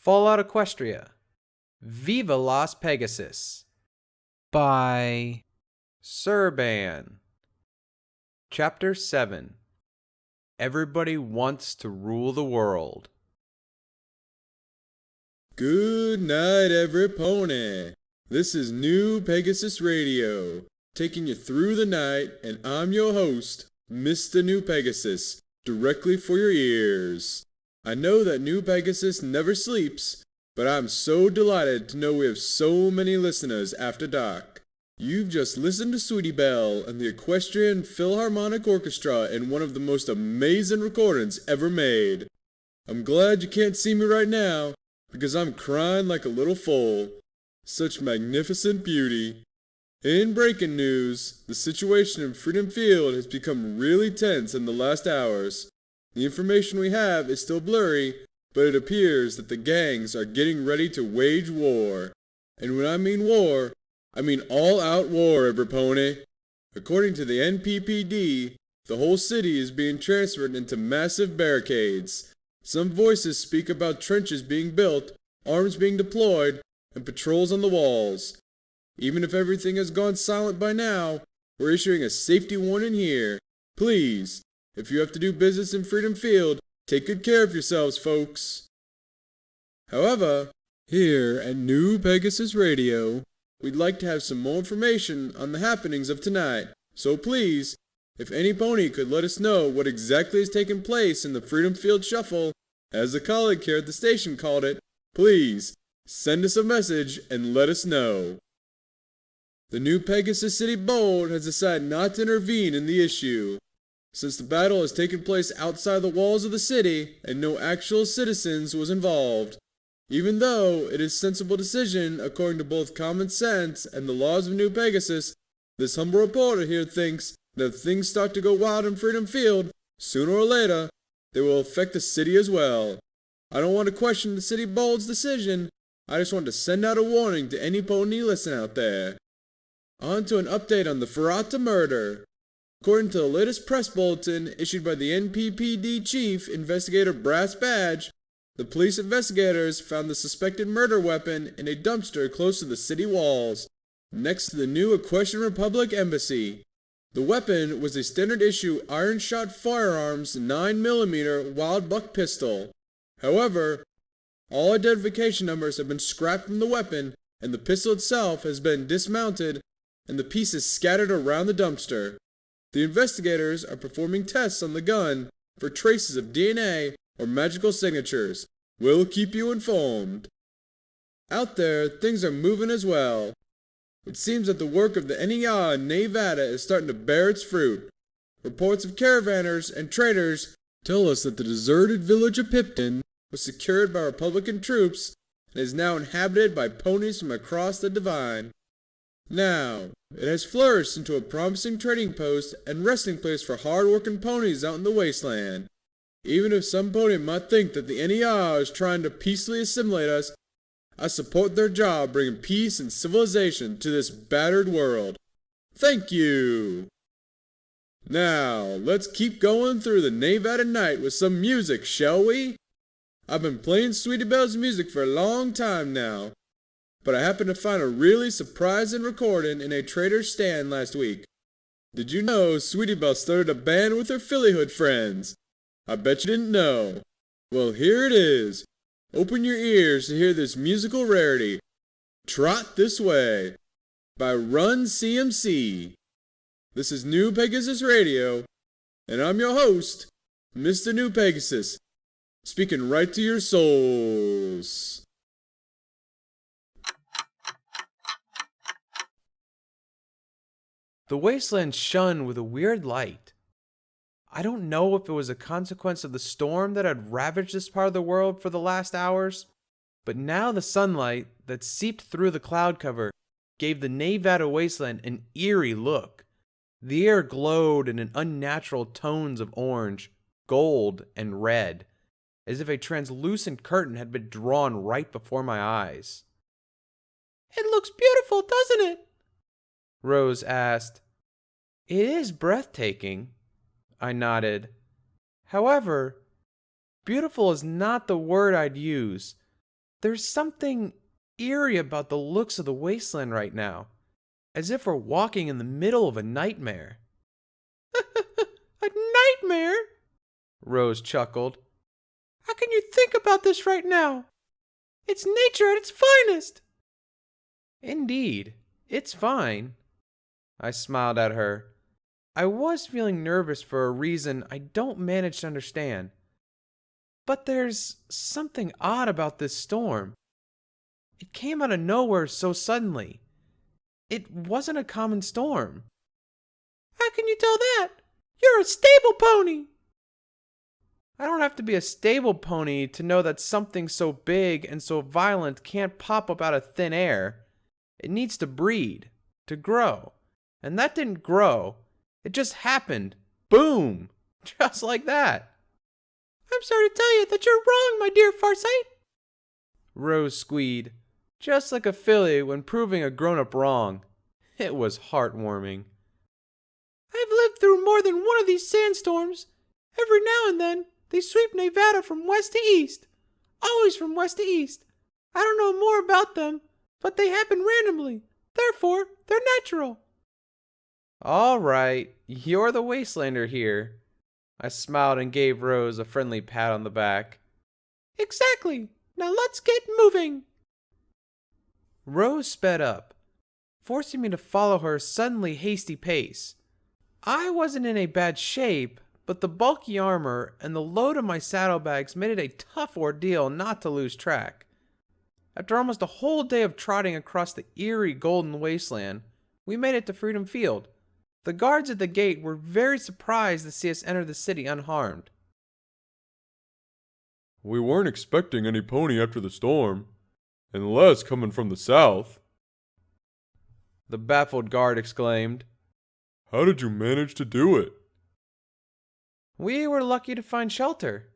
Fallout Equestria, Viva Las Pegasus, by Serban. Chapter 7. Everybody wants to rule the world. Good night, every pony. This is New Pegasus Radio, taking you through the night, and I'm your host, Mr. New Pegasus, directly for your ears. I know that New Pegasus never sleeps, but I'm so delighted to know we have so many listeners after dark. You've just listened to Sweetie Belle and the Equestrian Philharmonic Orchestra in one of the most amazing recordings ever made. I'm glad you can't see me right now, because I'm crying like a little foal. Such magnificent beauty. In breaking news, the situation in Freedom Field has become really tense in the last hours. The information we have is still blurry, but it appears that the gangs are getting ready to wage war. And when I mean war, I mean all-out war, every pony. According to the NPPD, the whole city is being transferred into massive barricades. Some voices speak about trenches being built, arms being deployed, and patrols on the walls. Even if everything has gone silent by now, we're issuing a safety warning here. Please, if you have to do business in Freedom Field, take good care of yourselves, folks. However, here at New Pegasus Radio, we'd like to have some more information on the happenings of tonight. So please, if any pony could let us know what exactly has taken place in the Freedom Field Shuffle, as a colleague here at the station called it, please send us a message and let us know. The New Pegasus City Board has decided not to intervene in the issue. Since the battle has taken place outside the walls of the city and no actual citizens was involved, even though it is a sensible decision according to both common sense and the laws of New Pegasus, this humble reporter here thinks that if things start to go wild in Freedom Field, sooner or later, they will affect the city as well. I don't want to question the city board's decision, I just want to send out a warning to any pony listening out there. On to an update on the Farsight murder. According to the latest press bulletin issued by the NPPD Chief Investigator Brass Badge, the police investigators found the suspected murder weapon in a dumpster close to the city walls, next to the new Equestrian Republic Embassy. The weapon was a standard-issue iron-shot firearms 9mm wild buck pistol. However, all identification numbers have been scrapped from the weapon, and the pistol itself has been dismounted and the pieces scattered around the dumpster. The investigators are performing tests on the gun for traces of DNA or magical signatures. We'll keep you informed. Out there, things are moving as well. It seems that the work of the NER in Nevada is starting to bear its fruit. Reports of caravanners and traders tell us that the deserted village of Pipton was secured by Republican troops and is now inhabited by ponies from across the Divide. Now, it has flourished into a promising trading post and resting place for hard-working ponies out in the Wasteland. Even if some pony might think that the NER is trying to peacefully assimilate us, I support their job bringing peace and civilization to this battered world. Thank you! Now, let's keep going through the Nevada night with some music, shall we? I've been playing Sweetie Belle's music for a long time now, but I happened to find a really surprising recording in a trader's stand last week. Did you know Sweetie Belle started a band with her Phillyhood friends? I bet you didn't know. Well, here it is. Open your ears to hear this musical rarity, Trot This Way, by Run CMC. This is New Pegasus Radio, and I'm your host, Mr. New Pegasus, speaking right to your souls. The Wasteland shone with a weird light. I don't know if it was a consequence of the storm that had ravaged this part of the world for the last hours, but now the sunlight that seeped through the cloud cover gave the Nevada Wasteland an eerie look. The air glowed in an unnatural tones of orange, gold, and red, as if a translucent curtain had been drawn right before my eyes. "It looks beautiful, doesn't it?" Rose asked. "It is breathtaking," I nodded. "However, beautiful is not the word I'd use. There's something eerie about the looks of the wasteland right now, as if we're walking in the middle of a nightmare. A nightmare? Rose chuckled. How can you think about this right now? It's nature at its finest. Indeed, it's fine. I smiled at her. I was feeling nervous for a reason I don't manage to understand. But there's something odd about this storm. It came out of nowhere so suddenly. It wasn't a common storm. How can you tell that? You're a stable pony. I don't have to be a stable pony to know that something so big and so violent can't pop up out of thin air. It needs to breed, to grow. And that didn't grow. It just happened. Boom! Just like that. I'm sorry to tell you that you're wrong, my dear Farsight. Rose squeaked, just like a filly when proving a grown-up wrong. It was heartwarming. I've lived through more than one of these sandstorms. Every now and then, they sweep Nevada from west to east. Always from west to east. I don't know more about them, but they happen randomly. Therefore, they're natural. All right, you're the Wastelander here. I smiled and gave Rose a friendly pat on the back. Exactly. Now let's get moving. Rose sped up, forcing me to follow her suddenly hasty pace. I wasn't in a bad shape, but the bulky armor and the load of my saddlebags made it a tough ordeal not to lose track. After almost a whole day of trotting across the eerie golden wasteland, we made it to Freedom Field. The guards at the gate were very surprised to see us enter the city unharmed. We weren't expecting any pony after the storm, unless coming from the south. The baffled guard exclaimed. How did you manage to do it? We were lucky to find shelter.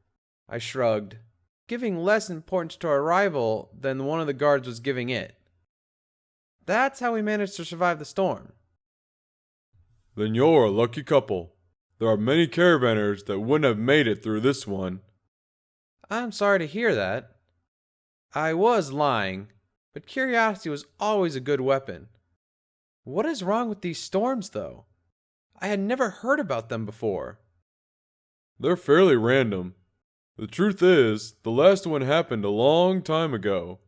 I shrugged, giving less importance to our arrival than one of the guards was giving it. That's how we managed to survive the storm. Then you're a lucky couple. There are many caravanners that wouldn't have made it through this one. I'm sorry to hear that. I was lying, but curiosity was always a good weapon. What is wrong with these storms, though? I had never heard about them before. They're fairly random. The truth is, the last one happened a long time ago.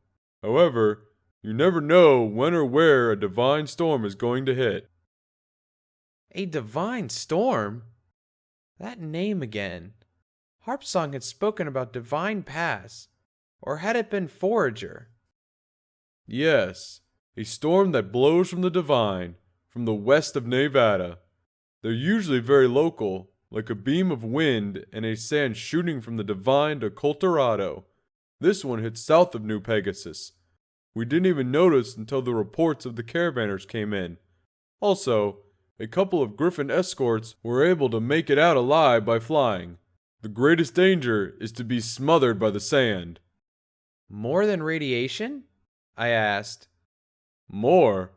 However, you never know when or where a divine storm is going to hit. A divine storm? That name again. Harpsong had spoken about Divine Pass, or had it been Forager? Yes, a storm that blows from the divine, from the west of Nevada. They're usually very local, like a beam of wind and a sand shooting from the divine to Colorado. This one hit south of New Pegasus. We didn't even notice until the reports of the caravanners came in. Also, a couple of Griffin escorts were able to make it out alive by flying. The greatest danger is to be smothered by the sand. More than radiation? I asked. More.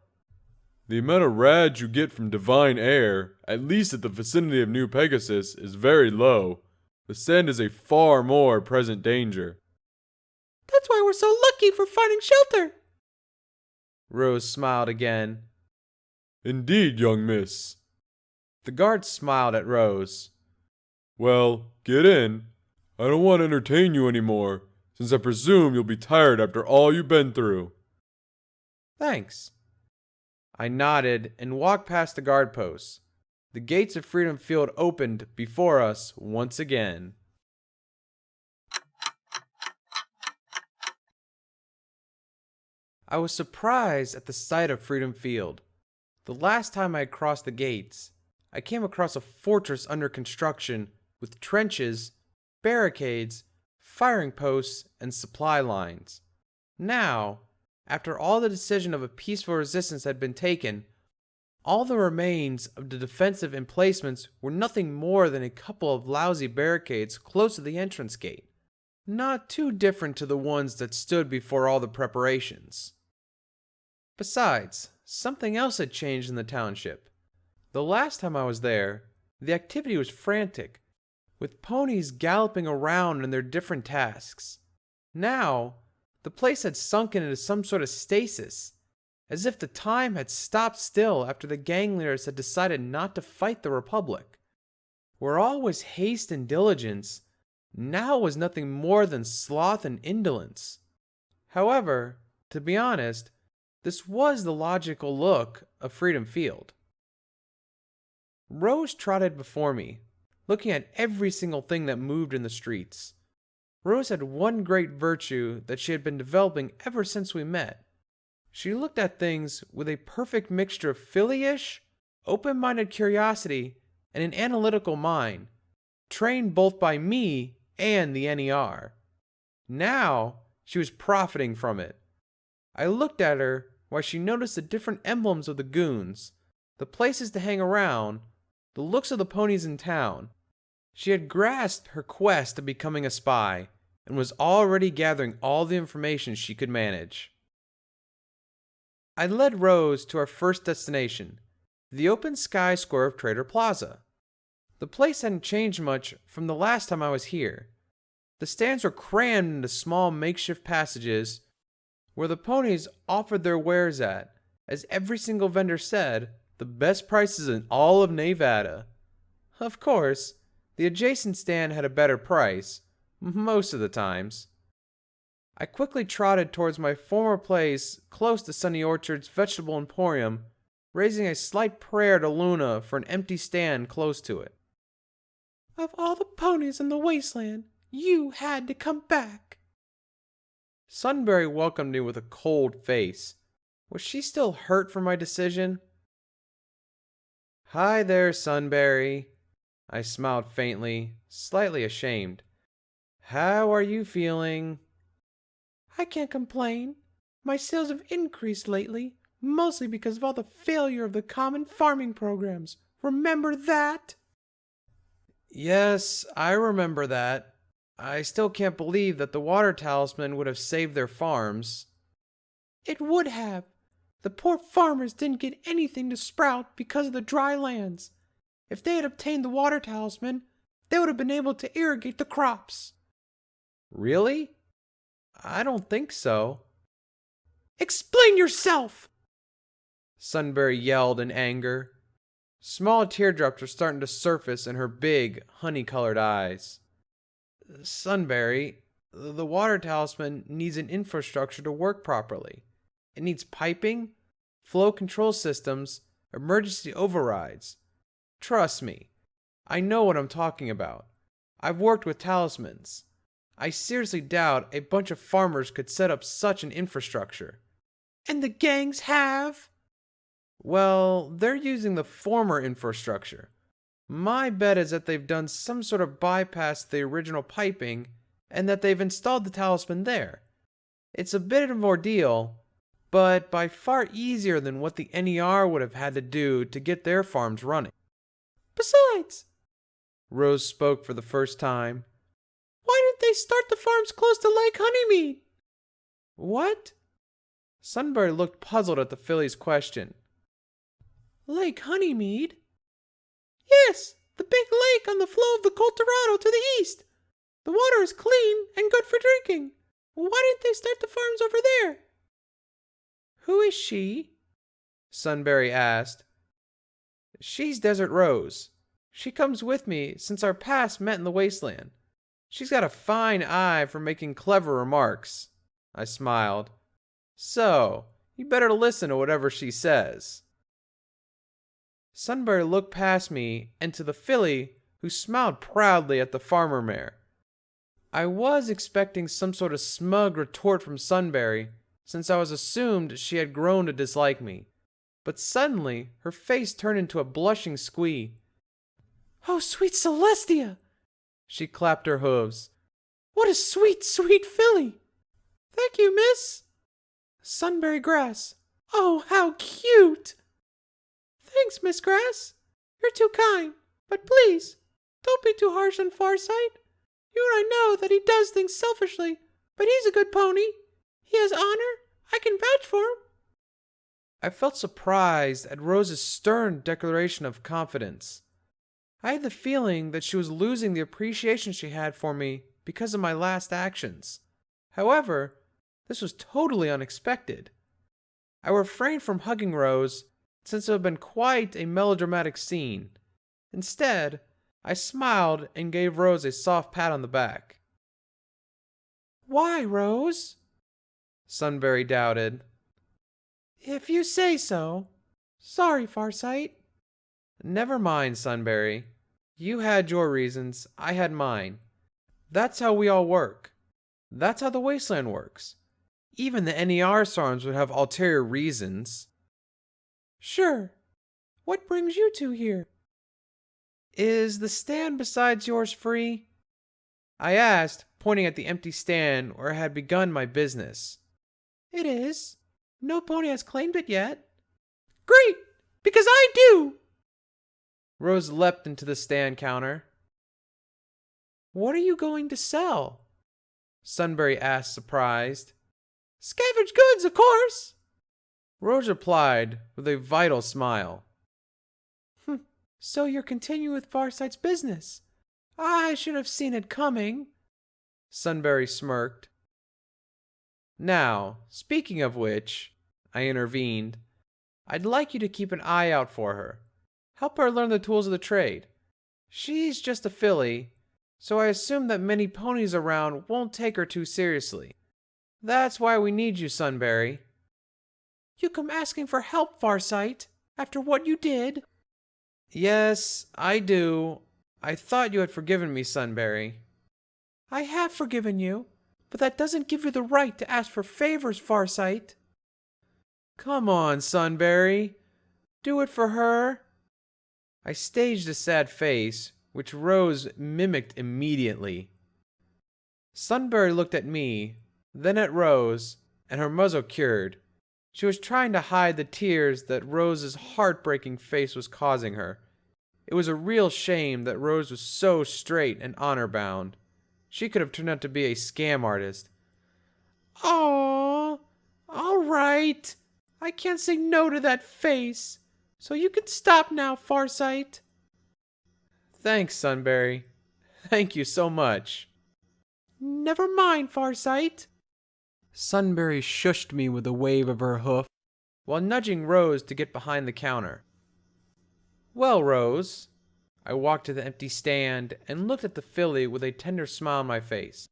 The amount of rad you get from divine air, at least at the vicinity of New Pegasus, is very low. The sand is a far more present danger. That's why we're so lucky for finding shelter. Rose smiled again. Indeed, young miss. The guard smiled at Rose. Well, get in. I don't want to entertain you anymore, since I presume you'll be tired after all you've been through. Thanks. I nodded and walked past the guard posts. The gates of Freedom Field opened before us once again. I was surprised at the sight of Freedom Field. The last time I had crossed the gates, I came across a fortress under construction with trenches, barricades, firing posts, and supply lines. Now, after all the decision of a peaceful resistance had been taken, all the remains of the defensive emplacements were nothing more than a couple of lousy barricades close to the entrance gate, not too different to the ones that stood before all the preparations. Besides, something else had changed in the township. The last time I was there, the activity was frantic, with ponies galloping around in their different tasks. Now, The place had sunken into some sort of stasis, as if the time had stopped still after the gang leaders had decided not to fight the Republic. Where all was haste and diligence, now was nothing more than sloth and indolence. However, to be honest, this was the logical look of Freedom Field. Rose trotted before me, looking at every single thing that moved in the streets. Rose had one great virtue that she had been developing ever since we met. She looked at things with a perfect mixture of filly-ish, open-minded curiosity, and an analytical mind, trained both by me and the NER. Now, she was profiting from it. I looked at her while she noticed the different emblems of the goons, the places to hang around, the looks of the ponies in town. She had grasped her quest of becoming a spy, and was already gathering all the information she could manage. I led Rose to our first destination, the open sky square of Trader Plaza. The place hadn't changed much from the last time I was here. The stands were crammed into small makeshift passages where the ponies offered their wares at, as every single vendor said, the best prices in all of Nevada. Of course, the adjacent stand had a better price, most of the times. I quickly trotted towards my former place close to Sunny Orchard's Vegetable Emporium, raising a slight prayer to Luna for an empty stand close to it. Of all the ponies in the Wasteland, you had to come back. Sunberry welcomed me with a cold face. Was she still hurt from my decision? Hi there, Sunberry. I smiled faintly, slightly ashamed. How are you feeling? I can't complain. My sales have increased lately, mostly because of all the failure of the common farming programs. Remember that? Yes, I remember that. I still can't believe that the water talisman would have saved their farms. It would have. The poor farmers didn't get anything to sprout because of the dry lands. If they had obtained the water talisman, they would have been able to irrigate the crops. Really? I don't think so. Explain yourself! Sunberry yelled in anger. Small teardrops were starting to surface in her big, honey-colored eyes. Sunberry, the water talisman needs an infrastructure to work properly. It needs piping, flow control systems, emergency overrides. Trust me, I know what I'm talking about. I've worked with talismans. I seriously doubt a bunch of farmers could set up such an infrastructure. And the gangs have? Well, they're using the former infrastructure. My bet is that they've done some sort of bypass to the original piping and that they've installed the talisman there. It's a bit of an ordeal, but by far easier than what the NER would have had to do to get their farms running. Besides, Rose spoke for the first time, why didn't they start the farms close to Lake Honeymead? What? Sunberry looked puzzled at the filly's question. Lake Honeymead? Yes, the big lake on the flow of the Colorado to the east. The water is clean and good for drinking. Why didn't they start the farms over there? Who is she? Sunberry asked. She's Desert Rose. She comes with me since our paths met in the Wasteland. She's got a fine eye for making clever remarks. I smiled. So, you better listen to whatever she says. Sunberry looked past me and to the filly, who smiled proudly at the farmer mare. I was expecting some sort of smug retort from Sunberry, since I was assumed she had grown to dislike me. But suddenly, her face turned into a blushing squee. Oh, sweet Celestia! She clapped her hooves. What a sweet, sweet filly! Thank you, miss. Sunberry Grass. Oh, how cute! Thanks, Miss Grass. You're too kind, but please, don't be too harsh on Farsight. You and I know that he does things selfishly, but he's a good pony. He has honor. I can vouch for him. I felt surprised at Rose's stern declaration of confidence. I had the feeling that she was losing the appreciation she had for me because of my last actions. However, This was totally unexpected. I refrained from hugging Rose since it had been quite a melodramatic scene. Instead, I smiled and gave Rose a soft pat on the back. "Why, Rose?" Sunbury doubted. "If you say so. Sorry, Farsight." "Never mind, Sunbury. You had your reasons, I had mine. That's how we all work. That's how the Wasteland works. Even the NER storms would have ulterior reasons." "Sure. What brings you two here?" "Is the stand besides yours free?" I asked, pointing at the empty stand where I had begun my business. "It is. No pony has claimed it yet." "Great, because I do!" Rose leapt into the stand counter. "What are you going to sell?" Sunbury asked, surprised. "Scavenged goods, of course," Rose replied with a vital smile. "So you're continuing with Farsight's business. I should have seen it coming." Sunbury smirked. "Now, speaking of which," I intervened, "I'd like you to keep an eye out for her. Help her learn the tools of the trade. She's just a filly, so I assume that many ponies around won't take her too seriously. That's why we need you, Sunbury." "You come asking for help, Farsight, after what you did?" "Yes, I do. I thought you had forgiven me, Sunbury." "I have forgiven you, but that doesn't give you the right to ask for favors, Farsight." "Come on, Sunbury. Do it for her." I staged a sad face, which Rose mimicked immediately. Sunbury looked at me, then at Rose, and her muzzle cured. She was trying to hide the tears that Rose's heartbreaking face was causing her. It was a real shame that Rose was so straight and honor-bound. She could have turned out to be a scam artist. "Aww, all right. I can't say no to that face. So you can stop now, Farsight." "Thanks, Sunbury. Thank you so much." "Never mind, Farsight." Sunbury shushed me with a wave of her hoof, while nudging Rose to get behind the counter. "Well, Rose." I walked to the empty stand and looked at the filly with a tender smile on my face.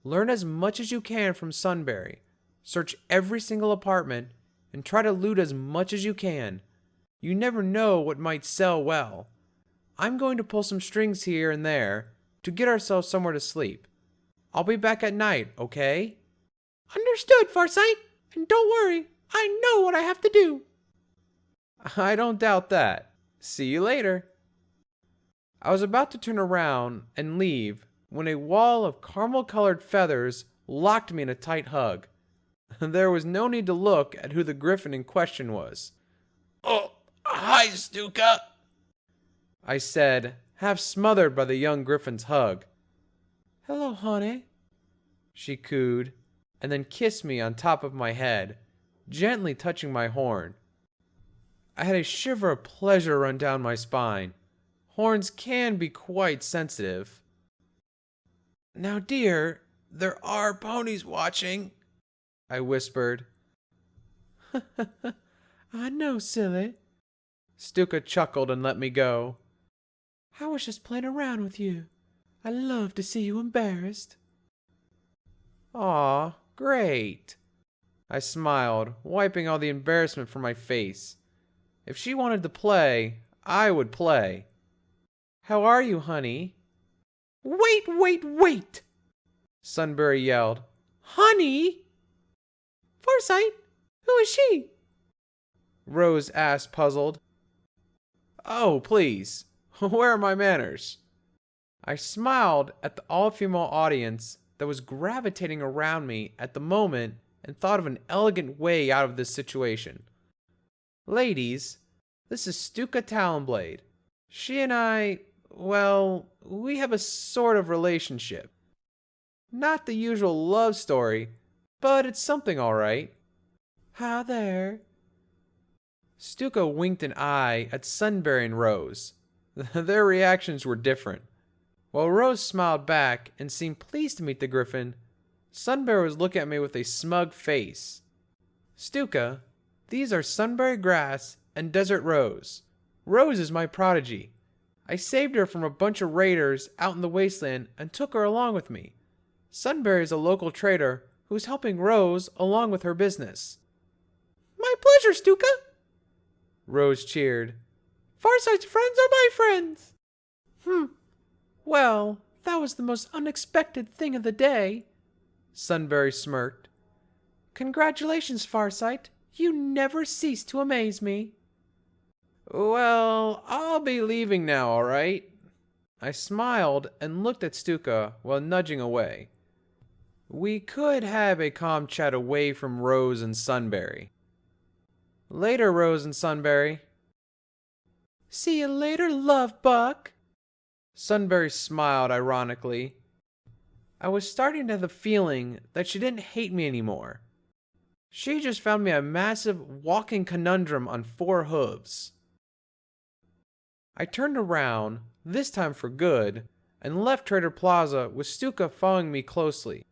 "Learn as much as you can from Sunbury. Search every single apartment and try to loot as much as you can. You never know what might sell well. I'm going to pull some strings here and there to get ourselves somewhere to sleep. I'll be back at night, okay?" "Understood, Farsight. And don't worry, I know what I have to do." "I don't doubt that. See you later." I was about to turn around and leave when a wall of caramel-colored feathers locked me in a tight hug. There was no need to look at who the griffin in question was. "Oh, hi, Stuka," I said, half smothered by the young griffin's hug. "Hello, honey," she cooed, and then kissed me on top of my head, gently touching my horn. I had a shiver of pleasure run down my spine. Horns can be quite sensitive. "Now, dear, there are ponies watching," I whispered. "I know, silly." Stuka chuckled and let me go. "I was just playing around with you. I love to see you embarrassed." "Aw, great." I smiled, wiping all the embarrassment from my face. If she wanted to play, I would play. "How are you, honey?" Wait! Sunbury yelled. "Honey? Farsight, who is she?" Rose asked, puzzled. "Oh, please. Where are my manners?" I smiled at the all-female audience that was gravitating around me at the moment and thought of an elegant way out of this situation. "Ladies, this is Stuka Talonblade. She and I, well, we have a sort of relationship. Not the usual love story, but it's something all right." "Hi there." Stuka winked an eye at Sunbury and Rose. Their reactions were different. While Rose smiled back and seemed pleased to meet the griffin, Sunberry was looking at me with a smug face. Stuka, these are sunberry grass and desert rose. Rose is my prodigy. I saved her from a bunch of raiders out in the wasteland and took her along with me. Sunberry is a local trader who's helping Rose along with her business. My pleasure, Stuka! Rose cheered. Farsight's friends are my friends! Well, that was the most unexpected thing of the day. Sunberry smirked. Congratulations, Farsight. You never cease to amaze me. Well, I'll be leaving now, all right? I smiled and looked at Stuka while nudging away. We could have a calm chat away from Rose and Sunberry. Later, Rose and Sunberry. See you later, love buck. Sunberry smiled ironically. I was starting to have the feeling that she didn't hate me anymore. She just found me a massive walking conundrum on 4 hooves. I turned around, this time for good, and left Trader Plaza with Stuka following me closely.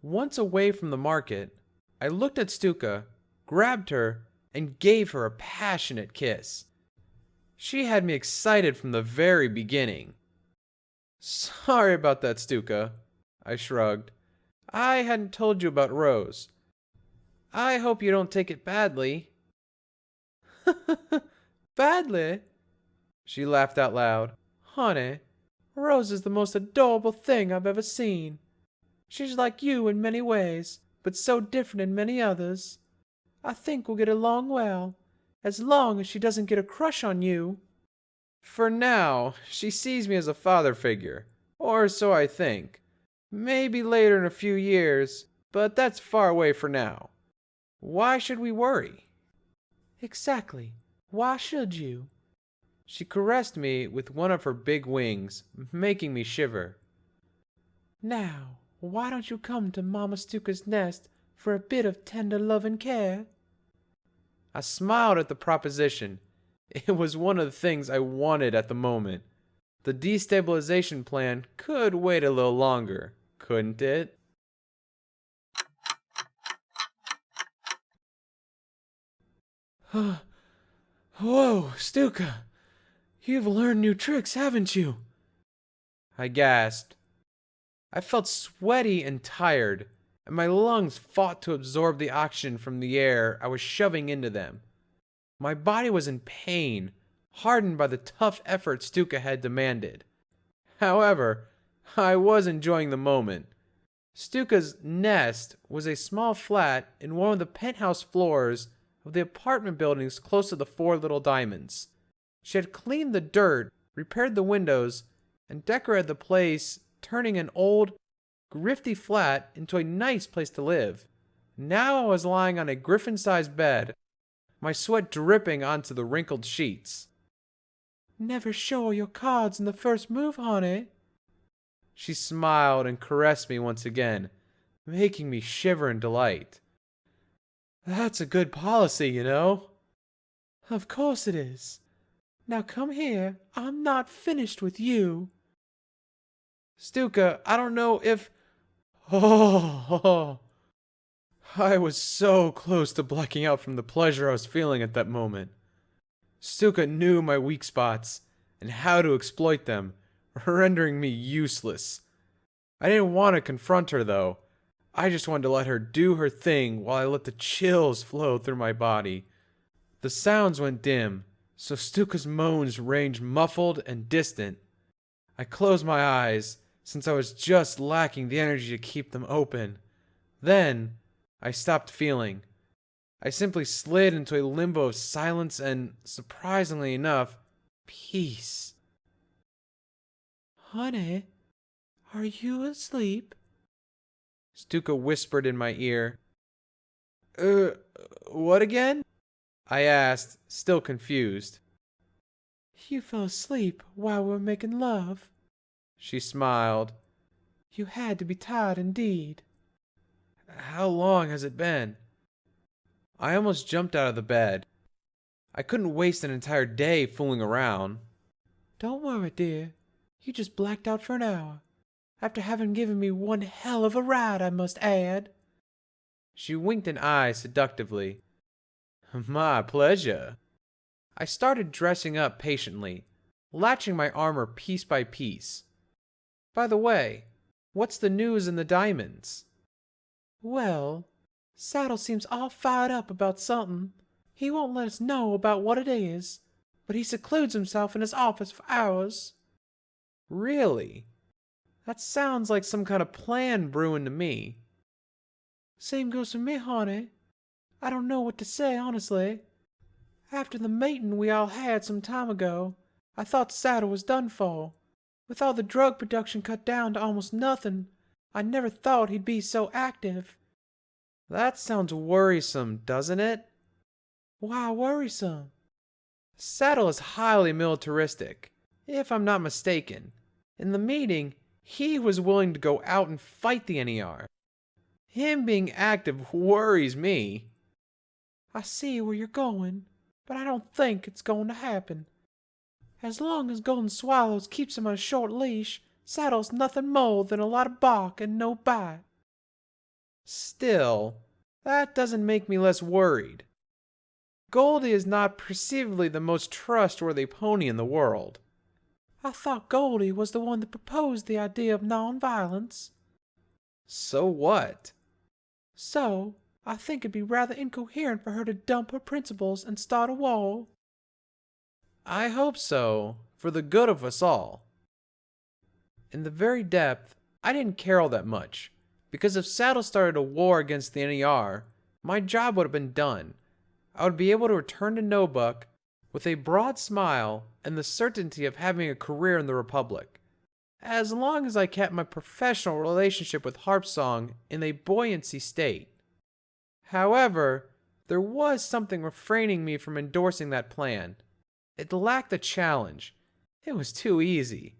Once away from the market, I looked at Stuka, grabbed her, and gave her a passionate kiss. She had me excited from the very beginning. Sorry about that, Stuka, I shrugged. I hadn't told you about Rose. I hope you don't take it badly. Badly? She laughed out loud. Honey, Rose is the most adorable thing I've ever seen. She's like you in many ways, but so different in many others. I think we'll get along well, as long as she doesn't get a crush on you. For now, she sees me as a father figure, or so I think. Maybe later in a few years, but that's far away for now. Why should we worry? Exactly. Why should you? She caressed me with one of her big wings, making me shiver. Now, why don't you come to Mama Stuka's nest for a bit of tender love and care? I smiled at the proposition. It was one of the things I wanted at the moment. The destabilization plan could wait a little longer, couldn't it? Whoa, Stuka. You've learned new tricks, haven't you? I gasped. I felt sweaty and tired, and my lungs fought to absorb the oxygen from the air I was shoving into them. My body was in pain, hardened by the tough effort Stuka had demanded. However, I was enjoying the moment. Stuka's nest was a small flat in one of the penthouse floors of the apartment buildings close to the 4 Little Diamonds. She had cleaned the dirt, repaired the windows, and decorated the place, turning an old, grifty flat into a nice place to live. Now I was lying on a griffin-sized bed, my sweat dripping onto the wrinkled sheets. Never show your cards in the first move, honey. She smiled and caressed me once again, making me shiver in delight. That's a good policy, you know. Of course it is. Now come here. I'm not finished with you. Stuka, I don't know if... Oh, I was so close to blacking out from the pleasure I was feeling at that moment. Stuka knew my weak spots and how to exploit them, rendering me useless. I didn't want to confront her, though. I just wanted to let her do her thing while I let the chills flow through my body. The sounds went dim, so Stuka's moans ranged muffled and distant. I closed my eyes, since I was just lacking the energy to keep them open. Then, I stopped feeling. I simply slid into a limbo of silence and, surprisingly enough, peace. Honey, are you asleep? Stuka whispered in my ear. What again? I asked, still confused. You fell asleep while we were making love. She smiled. You had to be tired indeed. How long has it been? I almost jumped out of the bed. I couldn't waste an entire day fooling around. Don't worry, dear. You just blacked out for an hour. After having given me one hell of a ride, I must add. She winked an eye seductively. My pleasure. I started dressing up patiently, latching my armor piece by piece. By the way, what's the news in the diamonds? Well, Saddle seems all fired up about something. He won't let us know about what it is, but he secludes himself in his office for hours. Really? That sounds like some kind of plan brewing to me. Same goes for me, honey. I don't know what to say, honestly. After the meeting we all had some time ago, I thought Saddle was done for. With all the drug production cut down to almost nothing, I never thought he'd be so active. That sounds worrisome, doesn't it? Why worrisome? Saddle is highly militaristic, if I'm not mistaken. In the meeting, he was willing to go out and fight the NER. Him being active worries me. I see where you're going, but I don't think it's going to happen. As long as Golden Swallows keeps him on a short leash, Saddle's nothing more than a lot of bark and no bite. Still, that doesn't make me less worried. Goldie is not perceivably the most trustworthy pony in the world. I thought Goldie was the one that proposed the idea of non-violence. So what? So, I think it'd be rather incoherent for her to dump her principles and start a war. I hope so, for the good of us all. In the very depth, I didn't care all that much, because if Saddle started a war against the NER, my job would have been done. I would be able to return to Nobuck with a broad smile and the certainty of having a career in the Republic, as long as I kept my professional relationship with Harpsong in a buoyancy state. However, there was something refraining me from endorsing that plan. It lacked the challenge. It was too easy.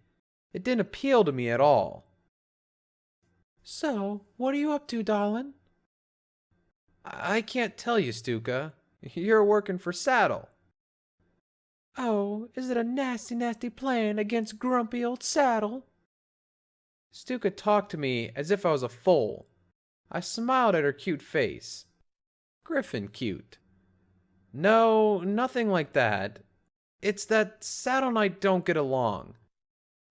It didn't appeal to me at all. So, what are you up to, darling? I can't tell you, Stuka. You're working for Saddle. Oh, is it a nasty, nasty plan against grumpy old Saddle? Stuka talked to me as if I was a foal. I smiled at her cute face. Griffin cute. No, nothing like that. It's that Saddle and I don't get along.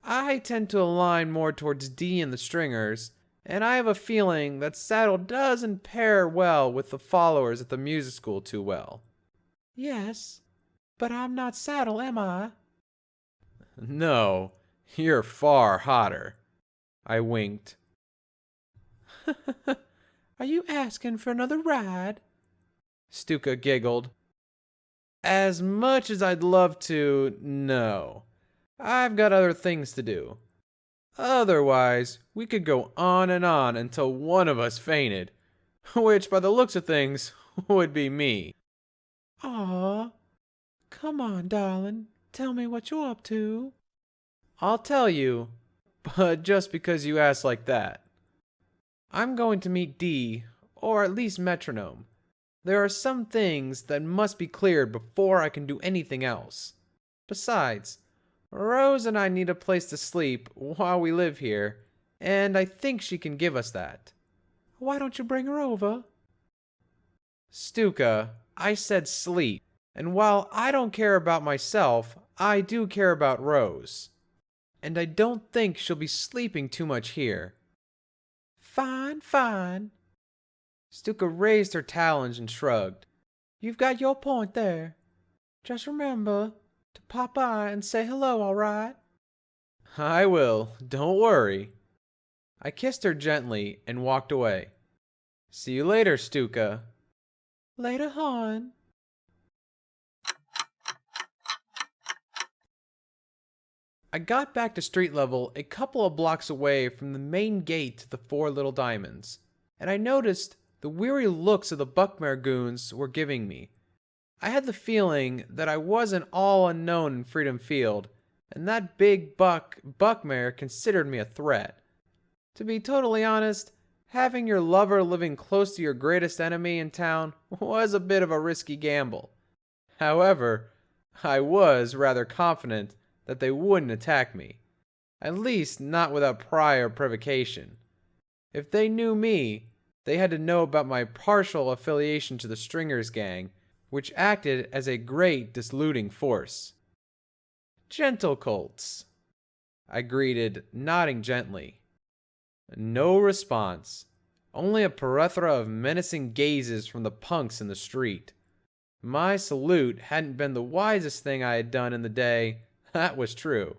I tend to align more towards D and the Stringers, and I have a feeling that Saddle doesn't pair well with the followers at the music school too well. Yes, but I'm not Saddle, am I? No, you're far hotter. I winked. Are you asking for another ride? Stuka giggled. As much as I'd love to, no. I've got other things to do. Otherwise, we could go on and on until one of us fainted, which, by the looks of things, would be me. Aw, come on, darling. Tell me what you're up to. I'll tell you, but just because you asked like that. I'm going to meet D, or at least Metronome. There are some things that must be cleared before I can do anything else. Besides, Rose and I need a place to sleep while we live here, and I think she can give us that. Why don't you bring her over? Stuka, I said sleep, and while I don't care about myself, I do care about Rose. And I don't think she'll be sleeping too much here. Fine, fine. Stuka raised her talons and shrugged. You've got your point there. Just remember to pop by and say hello, all right? I will, don't worry. I kissed her gently and walked away. See you later, Stuka. Later, hon. I got back to street level a couple of blocks away from the main gate to the Four Little Diamonds, and I noticed the weary looks of the Buckmare goons were giving me. I had the feeling that I wasn't all unknown in Freedom Field, and that big Buckmare considered me a threat. To be totally honest, having your lover living close to your greatest enemy in town was a bit of a risky gamble. However, I was rather confident that they wouldn't attack me. At least not without prior provocation. If they knew me, they had to know about my partial affiliation to the Stringers gang, which acted as a great diluting force. "Gentle colts," I greeted, nodding gently. No response, only a plethora of menacing gazes from the punks in the street. My salute hadn't been the wisest thing I had done in the day, that was true.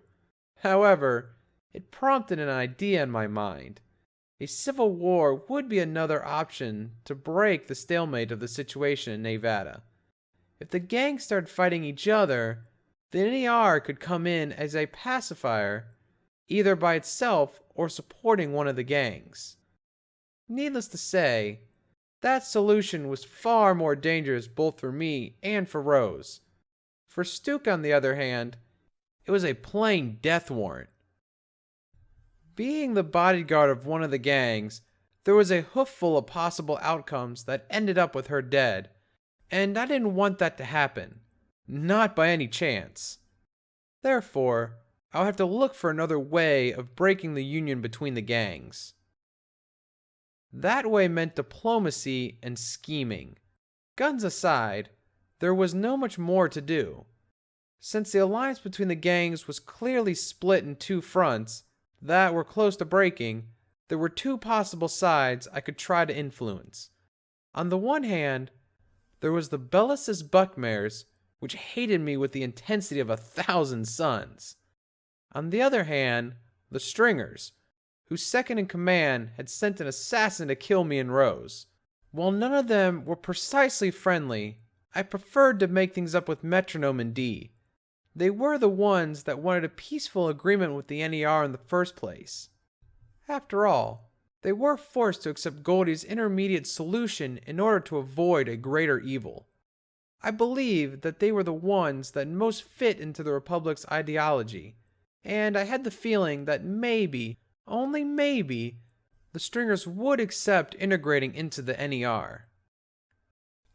However, it prompted an idea in my mind. A civil war would be another option to break the stalemate of the situation in Nevada. If the gangs started fighting each other, the NER could come in as a pacifier, either by itself or supporting one of the gangs. Needless to say, that solution was far more dangerous both for me and for Rose. For Stuka, on the other hand, it was a plain death warrant. Being the bodyguard of one of the gangs, there was a hoofful of possible outcomes that ended up with her dead, and I didn't want that to happen. Not by any chance. Therefore, I'll have to look for another way of breaking the union between the gangs. That way meant diplomacy and scheming. Guns aside, there was no much more to do. Since the alliance between the gangs was clearly split in two fronts that were close to breaking, there were two possible sides I could try to influence. On the one hand, there was the Bellis's Buckmares, which hated me with the intensity of 1,000 suns. On the other hand, the Stringers, whose second in command had sent an assassin to kill me and Rose. While none of them were precisely friendly, I preferred to make things up with Metronome and D. They were the ones that wanted a peaceful agreement with the NER in the first place. After all, they were forced to accept Goldie's intermediate solution in order to avoid a greater evil. I believe that they were the ones that most fit into the Republic's ideology, and I had the feeling that maybe, only maybe, the Stringers would accept integrating into the NER.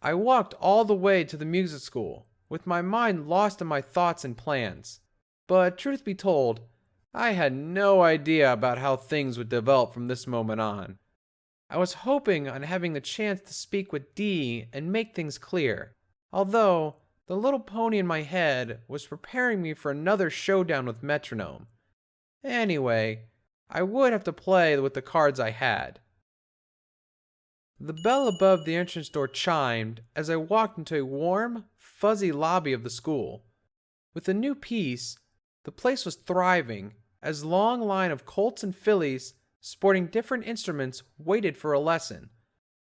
I walked all the way to the music school, with my mind lost in my thoughts and plans. But truth be told, I had no idea about how things would develop from this moment on. I was hoping on having the chance to speak with Dee and make things clear, although the little pony in my head was preparing me for another showdown with Metronome. Anyway, I would have to play with the cards I had. The bell above the entrance door chimed as I walked into a warm, fuzzy lobby of the school. With the new piece, the place was thriving as a long line of colts and fillies sporting different instruments waited for a lesson.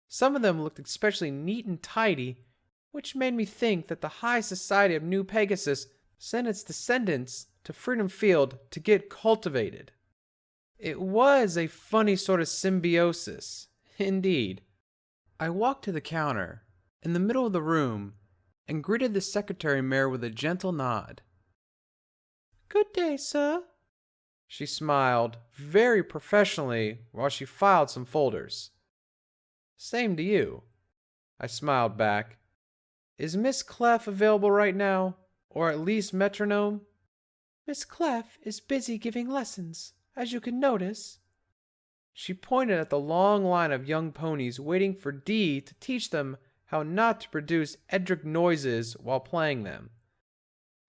Some of them looked especially neat and tidy, which made me think that the high society of New Pegasus sent its descendants to Freedom Field to get cultivated. It was a funny sort of symbiosis, indeed. I walked to the counter, in the middle of the room, and greeted the secretary mayor with a gentle nod. "Good day, sir." She smiled very professionally while she filed some folders. "Same to you." I smiled back. "Is Miss Clef available right now, or at least Metronome?" "Miss Clef is busy giving lessons, as you can notice." She pointed at the long line of young ponies waiting for Dee to teach them how not to produce Edric noises while playing them.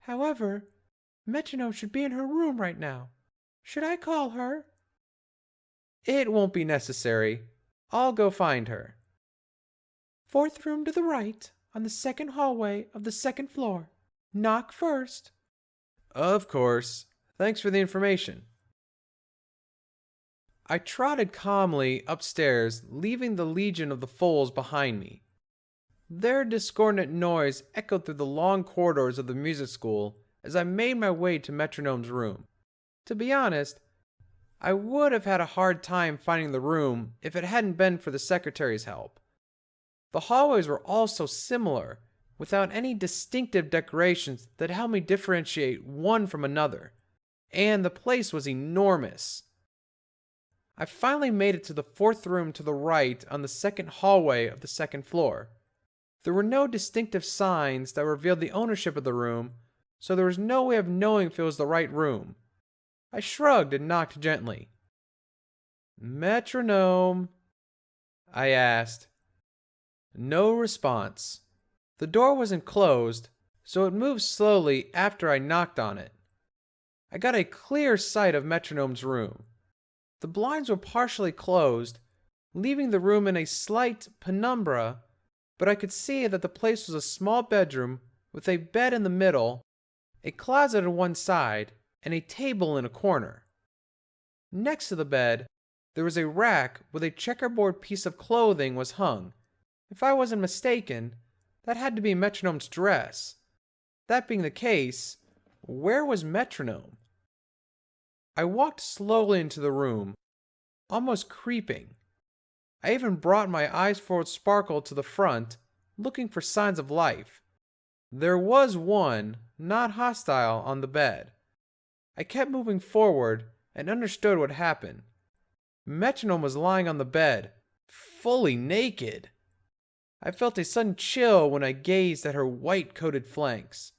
"However, Metronome should be in her room right now. Should I call her?" "It won't be necessary. I'll go find her." "Fourth room to the right, on the second hallway of the second floor. Knock first." "Of course. Thanks for the information." I trotted calmly upstairs, leaving the legion of the foals behind me. Their discordant noise echoed through the long corridors of the music school as I made my way to Metronome's room. To be honest, I would have had a hard time finding the room if it hadn't been for the secretary's help. The hallways were all so similar, without any distinctive decorations that helped me differentiate one from another, and the place was enormous. I finally made it to the fourth room to the right on the second hallway of the second floor. There were no distinctive signs that revealed the ownership of the room, so there was no way of knowing if it was the right room. I shrugged and knocked gently. "Metronome?" I asked. No response. The door wasn't closed, so it moved slowly after I knocked on it. I got a clear sight of Metronome's room. The blinds were partially closed, leaving the room in a slight penumbra, but I could see that the place was a small bedroom with a bed in the middle, a closet on one side, and a table in a corner. Next to the bed, there was a rack with a checkerboard piece of clothing was hung. If I wasn't mistaken, that had to be Metronome's dress. That being the case, where was Metronome? I walked slowly into the room, almost creeping. I even brought my eyes forward sparkle to the front, looking for signs of life. There was one, not hostile, on the bed. I kept moving forward and understood what happened. Metronome was lying on the bed, fully naked. I felt a sudden chill when I gazed at her white-coated flanks.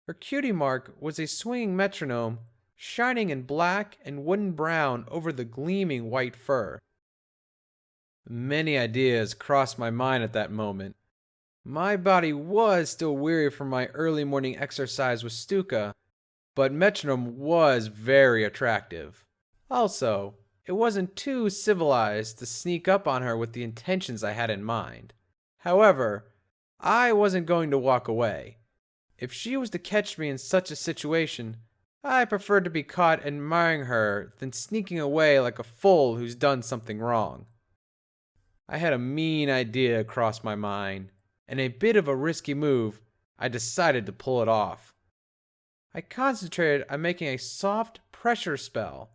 Her cutie mark was a swinging metronome, shining in black and wooden brown over the gleaming white fur. Many ideas crossed my mind at that moment. My body was still weary from my early morning exercise with Stuka, but Metronome was very attractive. Also, it wasn't too civilized to sneak up on her with the intentions I had in mind. However, I wasn't going to walk away. If she was to catch me in such a situation, I preferred to be caught admiring her than sneaking away like a fool who's done something wrong. I had a mean idea cross my mind, and a bit of a risky move, I decided to pull it off. I concentrated on making a soft pressure spell.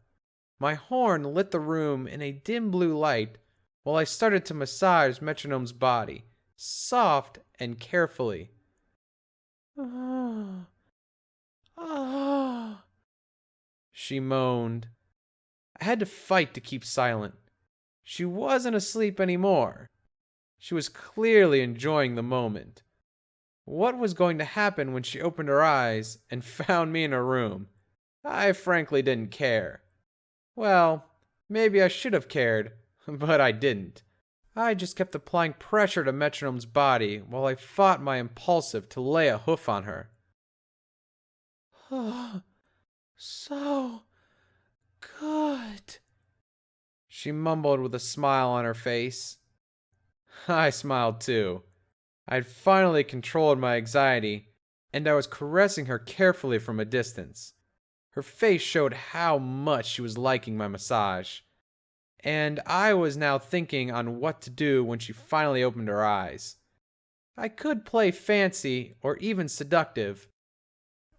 My horn lit the room in a dim blue light while I started to massage Metronome's body, soft and carefully. "Ah, ah," she moaned. I had to fight to keep silent. She wasn't asleep anymore. She was clearly enjoying the moment. What was going to happen when she opened her eyes and found me in her room? I frankly didn't care. Well, maybe I should have cared, but I didn't. I just kept applying pressure to Metronome's body while I fought my impulsive to lay a hoof on her. "Oh, so good," she mumbled with a smile on her face. I smiled too. I'd finally controlled my anxiety, and I was caressing her carefully from a distance. Her face showed how much she was liking my massage, and I was now thinking on what to do when she finally opened her eyes. I could play fancy or even seductive,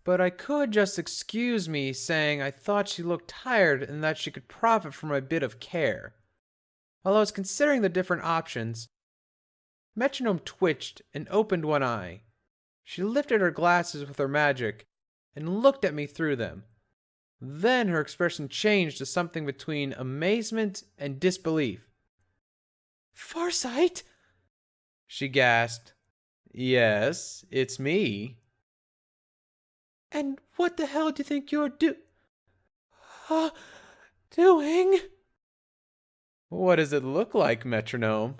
but I could just excuse me saying I thought she looked tired and that she could profit from a bit of care. While I was considering the different options, Metronome twitched and opened one eye. She lifted her glasses with her magic and looked at me through them. Then her expression changed to something between amazement and disbelief. "Farsight?" she gasped. "Yes, it's me." "And what the hell do you think you're doing?" "What does it look like, Metronome?"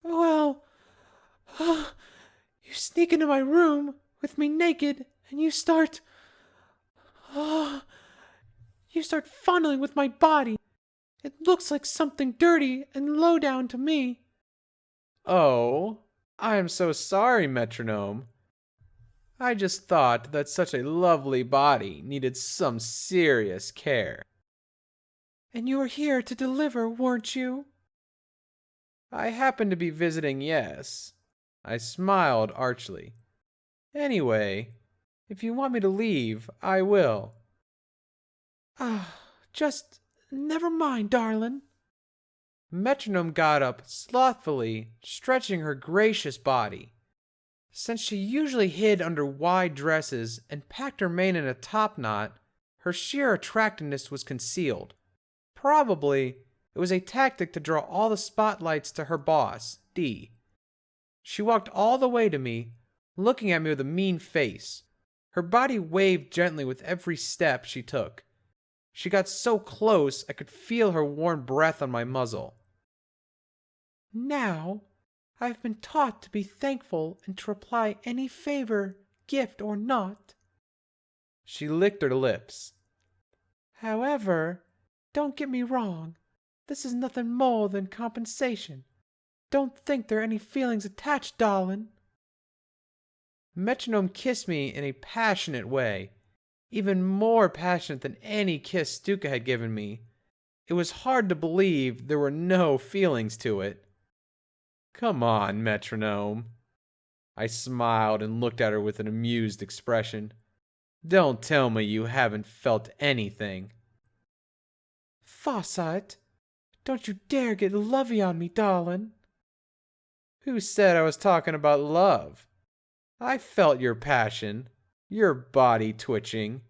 "Well, you sneak into my room with me naked and you start fondling with my body. It looks like something dirty and low down to me." "Oh, I am so sorry, Metronome. I just thought that such a lovely body needed some serious care." "And you were here to deliver, weren't you?" "I happened to be visiting, yes." I smiled archly. "Anyway, if you want me to leave, I will." Just never mind, darling." Metronome got up slothfully, stretching her gracious body. Since she usually hid under wide dresses and packed her mane in a top knot, her sheer attractiveness was concealed. Probably, it was a tactic to draw all the spotlights to her boss, D. She walked all the way to me, looking at me with a mean face. Her body waved gently with every step she took. She got so close I could feel her warm breath on my muzzle. Now, I've been taught to be thankful and to reply any favor, gift or not. She licked her lips. However, don't get me wrong. This is nothing more than compensation. Don't think there are any feelings attached, darling. Metronome kissed me in a passionate way, even more passionate than any kiss Stuka had given me. It was hard to believe there were no feelings to it. Come on, Metronome. I smiled and looked at her with an amused expression. Don't tell me you haven't felt anything. Farsight, don't you dare get lovey on me, darling. Who said I was talking about love? I felt your passion, your body twitching,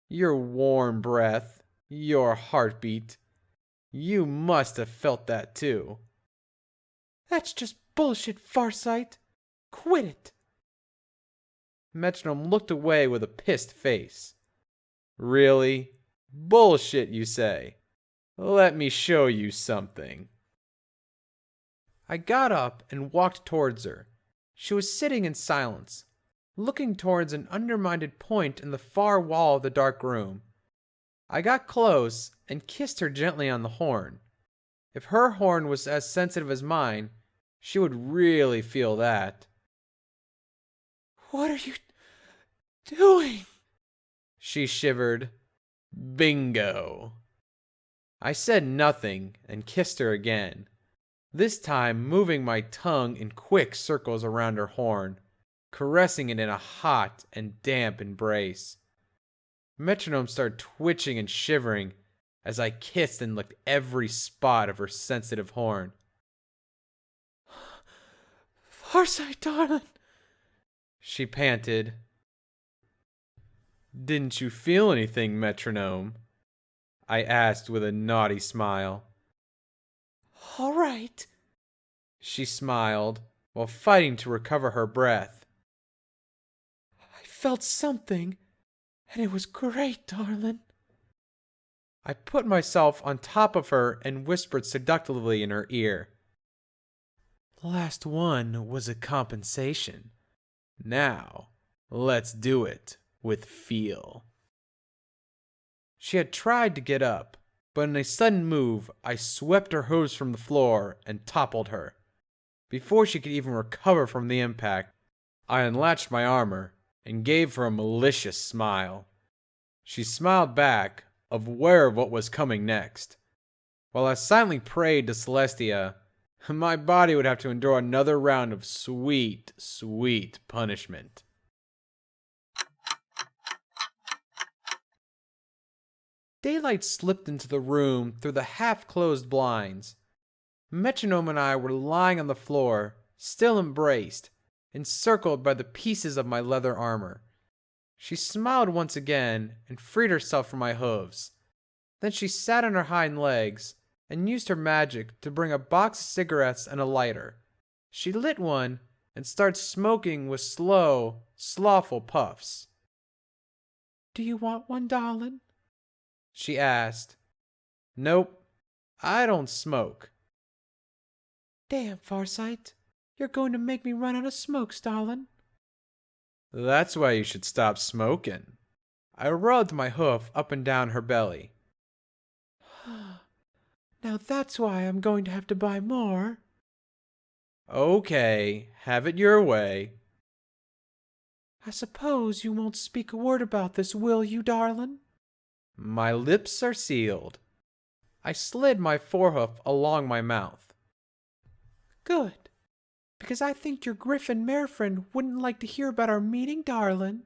your warm breath, your heartbeat. You must have felt that too. That's just bullshit, Farsight. Quit it. Metronome looked away with a pissed face. Really? Bullshit, you say? Let me show you something. I got up and walked towards her. She was sitting in silence, looking towards an undermined point in the far wall of the dark room. I got close and kissed her gently on the horn. If her horn was as sensitive as mine, she would really feel that. What are you doing? She shivered. Bingo. I said nothing and kissed her again, this time moving my tongue in quick circles around her horn, caressing it in a hot and damp embrace. Metronome started twitching and shivering as I kissed and licked every spot of her sensitive horn. Farsight, darling, she panted. Didn't you feel anything, Metronome? I asked with a naughty smile. All right, she smiled while fighting to recover her breath. I felt something, and it was great, darling. I put myself on top of her and whispered seductively in her ear. The last one was a compensation. Now, let's do it with feel. She had tried to get up, but in a sudden move, I swept her hose from the floor and toppled her. Before she could even recover from the impact, I unlatched my armor and gave her a malicious smile. She smiled back, aware of what was coming next. While I silently prayed to Celestia, my body would have to endure another round of sweet, sweet punishment. Daylight slipped into the room through the half-closed blinds. Metronome and I were lying on the floor, still embraced, encircled by the pieces of my leather armor. She smiled once again and freed herself from my hooves. Then she sat on her hind legs and used her magic to bring a box of cigarettes and a lighter. She lit one and started smoking with slow, slothful puffs. Do you want one, darling? She asked. Nope, I don't smoke. Damn, Farsight, you're going to make me run out of smokes, darling. That's why you should stop smoking. I rubbed my hoof up and down her belly. Now that's why I'm going to have to buy more. Okay, have it your way. I suppose you won't speak a word about this, will you, darling? My lips are sealed. I slid my forehoof along my mouth. Good, because I think your griffin mare friend wouldn't like to hear about our meeting, darling.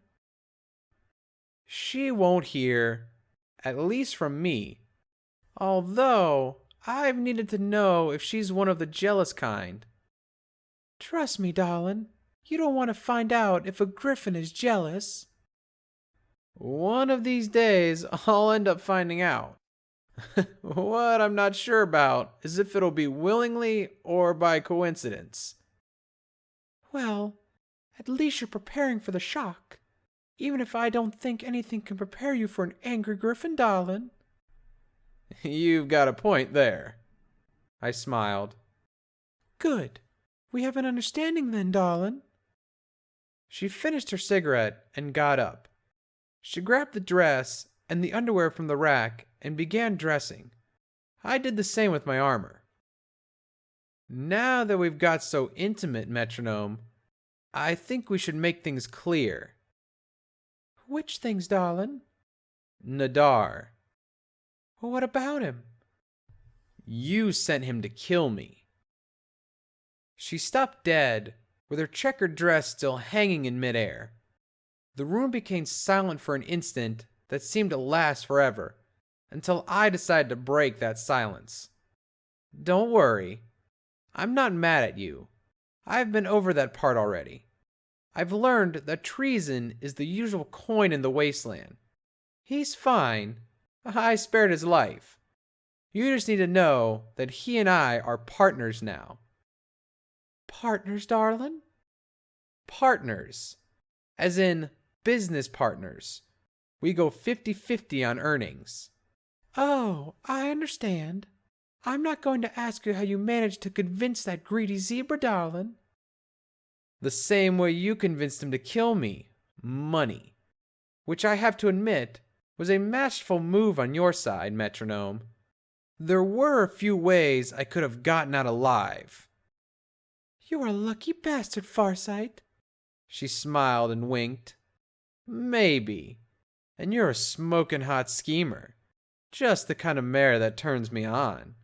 She won't hear, at least from me. Although, I've needed to know if she's one of the jealous kind. Trust me, darling, you don't want to find out if a griffin is jealous. One of these days, I'll end up finding out. What I'm not sure about is if it'll be willingly or by coincidence. Well, at least you're preparing for the shock, even if I don't think anything can prepare you for an angry griffin, darling. You've got a point there. I smiled. Good. We have an understanding then, darling. She finished her cigarette and got up. She grabbed the dress and the underwear from the rack and began dressing. I did the same with my armor. Now that we've got so intimate, Metronome, I think we should make things clear. Which things, darling? Nadar. Well, what about him? You sent him to kill me. She stopped dead, with her checkered dress still hanging in midair. The room became silent for an instant that seemed to last forever, until I decided to break that silence. Don't worry. I'm not mad at you. I've been over that part already. I've learned that treason is the usual coin in the Wasteland. He's fine. I spared his life. You just need to know that he and I are partners now. Partners, darling? Partners. As in business partners. We go 50-50 on earnings. Oh, I understand. I'm not going to ask you how you managed to convince that greedy zebra, darling. The same way you convinced him to kill me. Money. Which I have to admit was a masterful move on your side, Metronome. There were a few ways I could have gotten out alive. You're a lucky bastard, Farsight. She smiled and winked. Maybe. And you're a smoking hot schemer. Just the kind of mare that turns me on.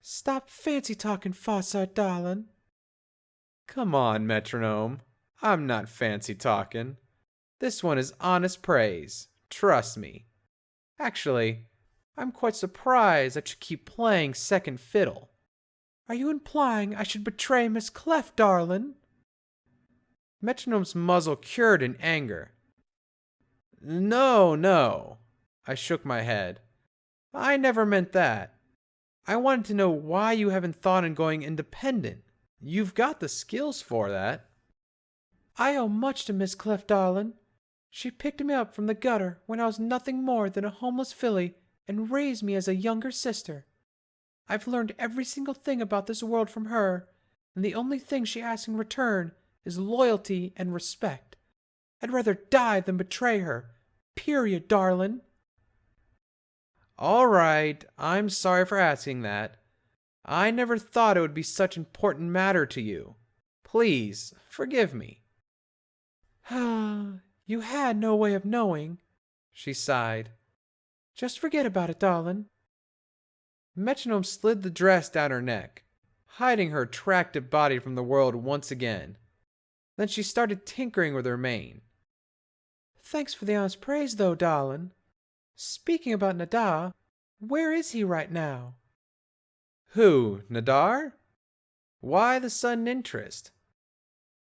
Stop fancy talking, Farsight, darling. Come on, Metronome. I'm not fancy talking. This one is honest praise. Trust me. Actually, I'm quite surprised that you keep playing second fiddle. Are you implying I should betray Miss Clef, darling? Metronome's muzzle cured in anger. No. I shook my head. I never meant that. I wanted to know why you haven't thought on going independent. You've got the skills for that. I owe much to Miss Clef, darling. She picked me up from the gutter when I was nothing more than a homeless filly and raised me as a younger sister. I've learned every single thing about this world from her, and the only thing she asks in return is loyalty and respect. I'd rather die than betray her. Period, darling. All right, I'm sorry for asking that. I never thought it would be such an important matter to you. Please, forgive me. You had no way of knowing, she sighed. Just forget about it, darling. Metronome slid the dress down her neck, hiding her attractive body from the world once again. Then she started tinkering with her mane. Thanks for the honest praise, though, darling. Speaking about Nadar, where is he right now? Who, Nadar? Why the sudden interest?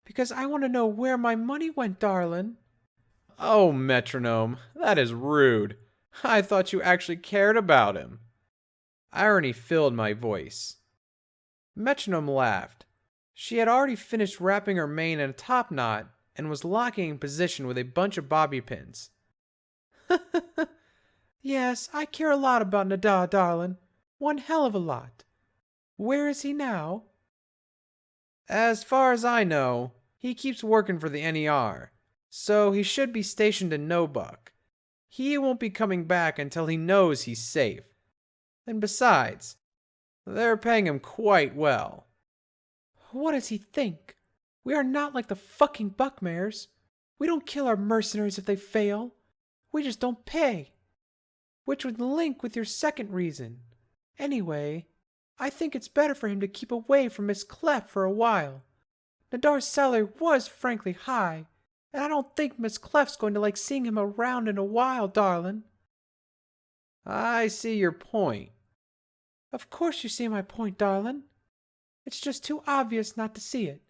Because I want to know where my money went, darling. Oh, Metronome, that is rude. I thought you actually cared about him. Irony filled my voice. Metronome laughed. She had already finished wrapping her mane in a top knot and was locking in position with a bunch of bobby pins. Yes, I care a lot about Nadar, darling. One hell of a lot. Where is he now? As far as I know, he keeps working for the NER, so he should be stationed in Nobuck. He won't be coming back until he knows he's safe. And besides, they're paying him quite well. What does he think? We are not like the fucking Buckmares. We don't kill our mercenaries if they fail. We just don't pay. Which would link with your second reason. Anyway, I think it's better for him to keep away from Miss Clef for a while. Nadar's salary was frankly high, and I don't think Miss Clef's going to like seeing him around in a while, darling. I see your point. Of course you see my point, darling. It's just too obvious not to see it.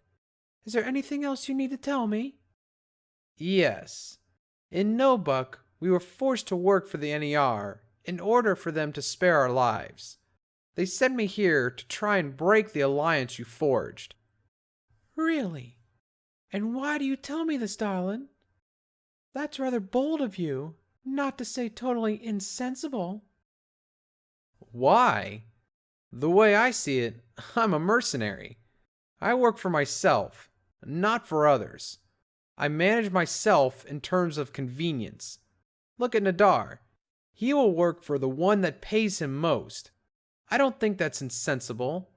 Is there anything else you need to tell me? Yes. In Nobuck, we were forced to work for the NER in order for them to spare our lives. They sent me here to try and break the alliance you forged. Really? And why do you tell me this, darling? That's rather bold of you, not to say totally insensible. Why? The way I see it, I'm a mercenary. I work for myself, not for others. I manage myself in terms of convenience. Look at Nadar. He will work for the one that pays him most. I don't think that's insensible.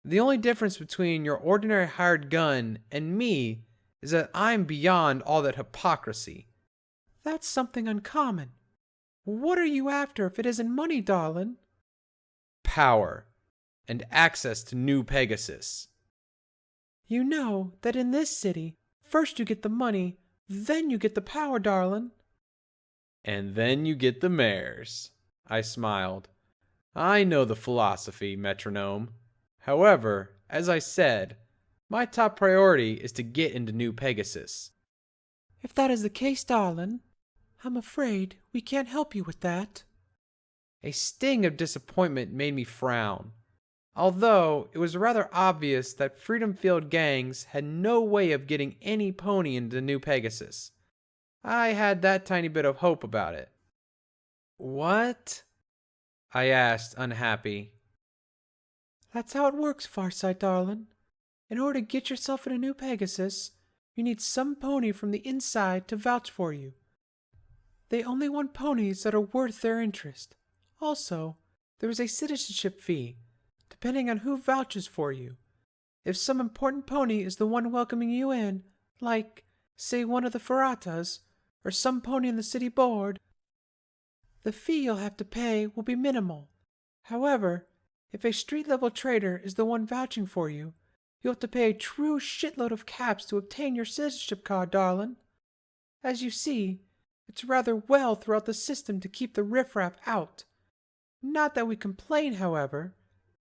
The only difference between your ordinary hired gun and me is that I'm beyond all that hypocrisy. That's something uncommon. What are you after if it isn't money, darling? Power and access to New Pegasus. You know that in this city, first you get the money, then you get the power, darling. And then you get the mares. I smiled. I know the philosophy, metronome. However, as I said, my top priority is to get into New Pegasus. If that is the case, darling, I'm afraid we can't help you with that. A sting of disappointment made me frown, although it was rather obvious that Freedom Field gangs had no way of getting any pony into New Pegasus. I had that tiny bit of hope about it. What? I asked, unhappy. That's how it works, Farsight, darling. In order to get yourself in a New Pegasus, you need some pony from the inside to vouch for you. They only want ponies that are worth their interest. Also, there is a citizenship fee, depending on who vouches for you. If some important pony is the one welcoming you in, like, say, one of the Ferratas, or some pony in the city board, the fee you'll have to pay will be minimal. However, if a street-level trader is the one vouching for you, you'll have to pay a true shitload of caps to obtain your citizenship card, darling. As you see, it's rather well throughout the system to keep the riffraff out. Not that we complain, however.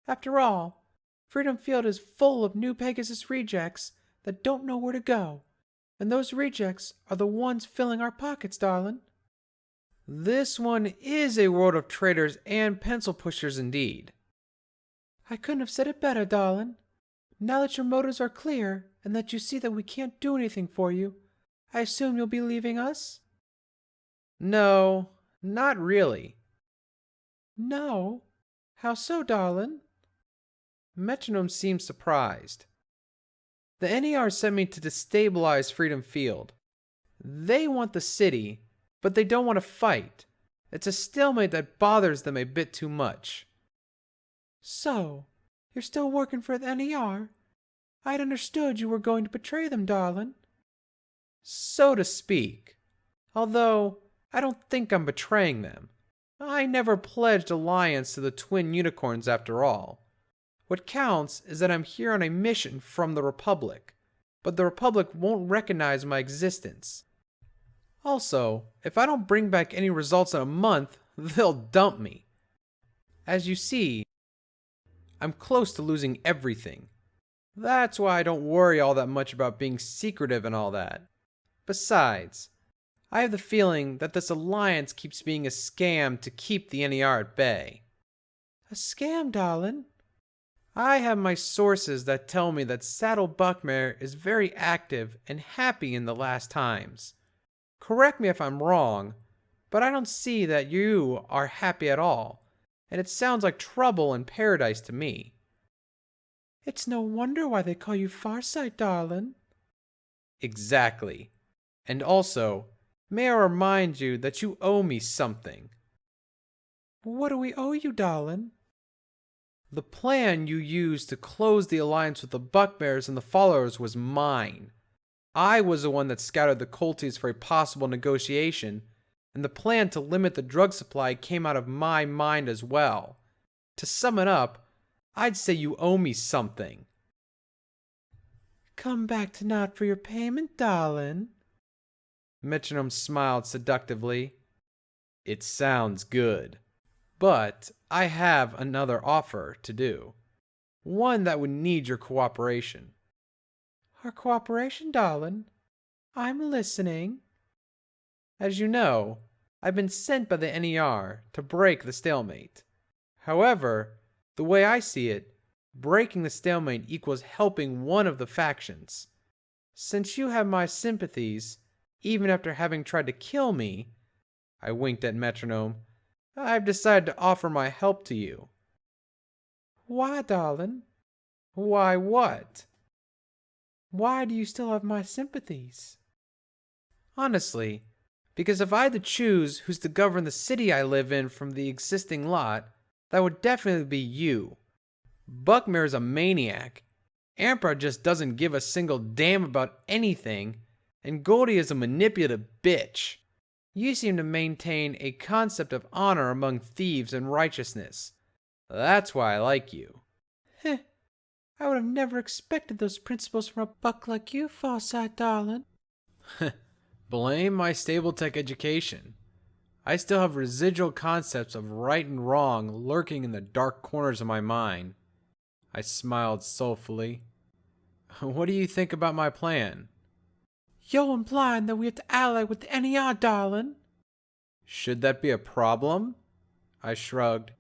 After all, Freedom Field is full of New Pegasus rejects that don't know where to go, and those rejects are the ones filling our pockets, darling. This one is a world of traders and pencil pushers indeed. I couldn't have said it better, darling. Now that your motives are clear and that you see that we can't do anything for you, I assume you'll be leaving us? No, not really. No? How so, darling? Metronome seemed surprised. The NER sent me to destabilize Freedom Field. They want the city, but they don't want to fight. It's a stalemate that bothers them a bit too much. So, you're still working for the NER? I'd understood you were going to betray them, darling. So to speak. Although, I don't think I'm betraying them. I never pledged alliance to the twin unicorns after all. What counts is that I'm here on a mission from the Republic, but the Republic won't recognize my existence. Also, if I don't bring back any results in a month, they'll dump me. As you see, I'm close to losing everything. That's why I don't worry all that much about being secretive and all that. Besides, I have the feeling that this alliance keeps being a scam to keep the NER at bay. A scam, darling? I have my sources that tell me that Saddle Buckmare is very active and happy in the last times. Correct me if I'm wrong, but I don't see that you are happy at all, and it sounds like trouble in paradise to me. It's no wonder why they call you Farsight, darling. Exactly. And also, may I remind you that you owe me something. What do we owe you, darling? The plan you used to close the alliance with the Buckmares and the followers was mine. I was the one that scouted the Colties for a possible negotiation, and the plan to limit the drug supply came out of my mind as well. To sum it up, I'd say you owe me something. Come back tonight for your payment, darling. Metronome smiled seductively. It sounds good. But I have another offer to do. One that would need your cooperation. Our cooperation, darling? I'm listening. As you know, I've been sent by the NER to break the stalemate. However, the way I see it, breaking the stalemate equals helping one of the factions. Since you have my sympathies, even after having tried to kill me, I winked at Metronome, I've decided to offer my help to you. Why, darling? Why what? Why do you still have my sympathies? Honestly, because if I had to choose who's to govern the city I live in from the existing lot, that would definitely be you. Buckmere is a maniac. Emperor just doesn't give a single damn about anything, and Goldie is a manipulative bitch. You seem to maintain a concept of honor among thieves and righteousness. That's why I like you. Heh, I would have never expected those principles from a buck like you, Farsight, darling. Blame my stable tech education. I still have residual concepts of right and wrong lurking in the dark corners of my mind. I smiled soulfully. What do you think about my plan? You're implying that we have to ally with the NER, darling. Should that be a problem? I shrugged.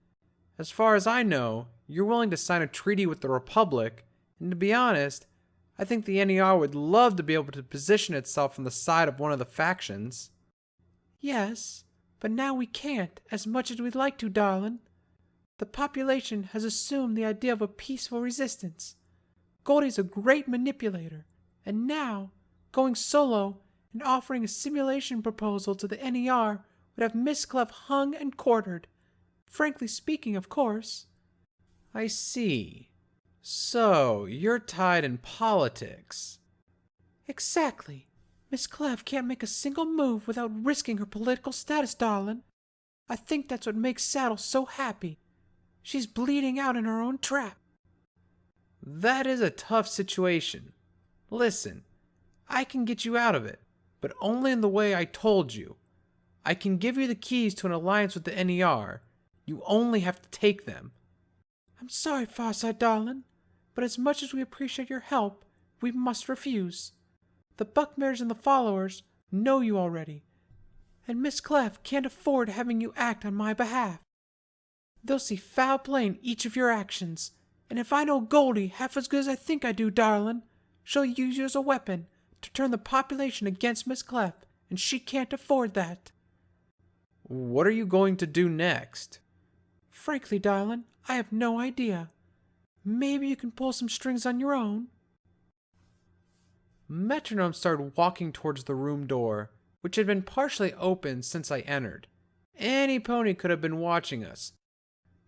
As far as I know, you're willing to sign a treaty with the Republic, and to be honest, I think the NER would love to be able to position itself on the side of one of the factions. Yes, but now we can't, as much as we'd like to, darling. The population has assumed the idea of a peaceful resistance. Goldie's a great manipulator, and now, going solo and offering a simulation proposal to the NER would have Miss Clef hung and quartered. Frankly speaking, of course. I see. So, you're tied in politics. Exactly. Miss Clef can't make a single move without risking her political status, darling. I think that's what makes Saddle so happy. She's bleeding out in her own trap. That is a tough situation. Listen, I can get you out of it, but only in the way I told you. I can give you the keys to an alliance with the NER. You only have to take them. I'm sorry, Farsight, darling, but as much as we appreciate your help, we must refuse. The Buckmares and the followers know you already, and Miss Clef can't afford having you act on my behalf. They'll see foul play in each of your actions, and if I know Goldie half as good as I think I do, darling, she'll use you as a weapon to turn the population against Miss Clef, and she can't afford that. What are you going to do next? Frankly, darling, I have no idea. Maybe you can pull some strings on your own. Metronome started walking towards the room door, which had been partially open since I entered. Any pony could have been watching us,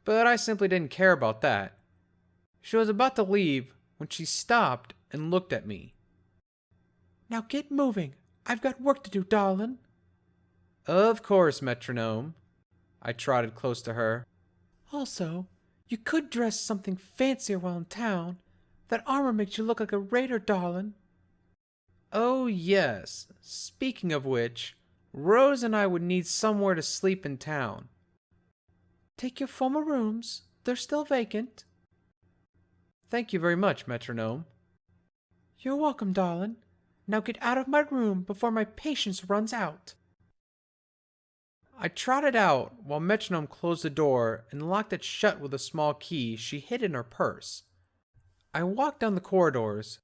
but I simply didn't care about that. She was about to leave when she stopped and looked at me. Now get moving. I've got work to do, darling. Of course, Metronome. I trotted close to her. Also, you could dress something fancier while in town. That armor makes you look like a raider, darling. Oh, yes. Speaking of which, Rose and I would need somewhere to sleep in town. Take your former rooms. They're still vacant. Thank you very much, Metronome. You're welcome, darling. Now get out of my room before my patience runs out. I trotted out while Metronome closed the door and locked it shut with a small key she hid in her purse. I walked down the corridors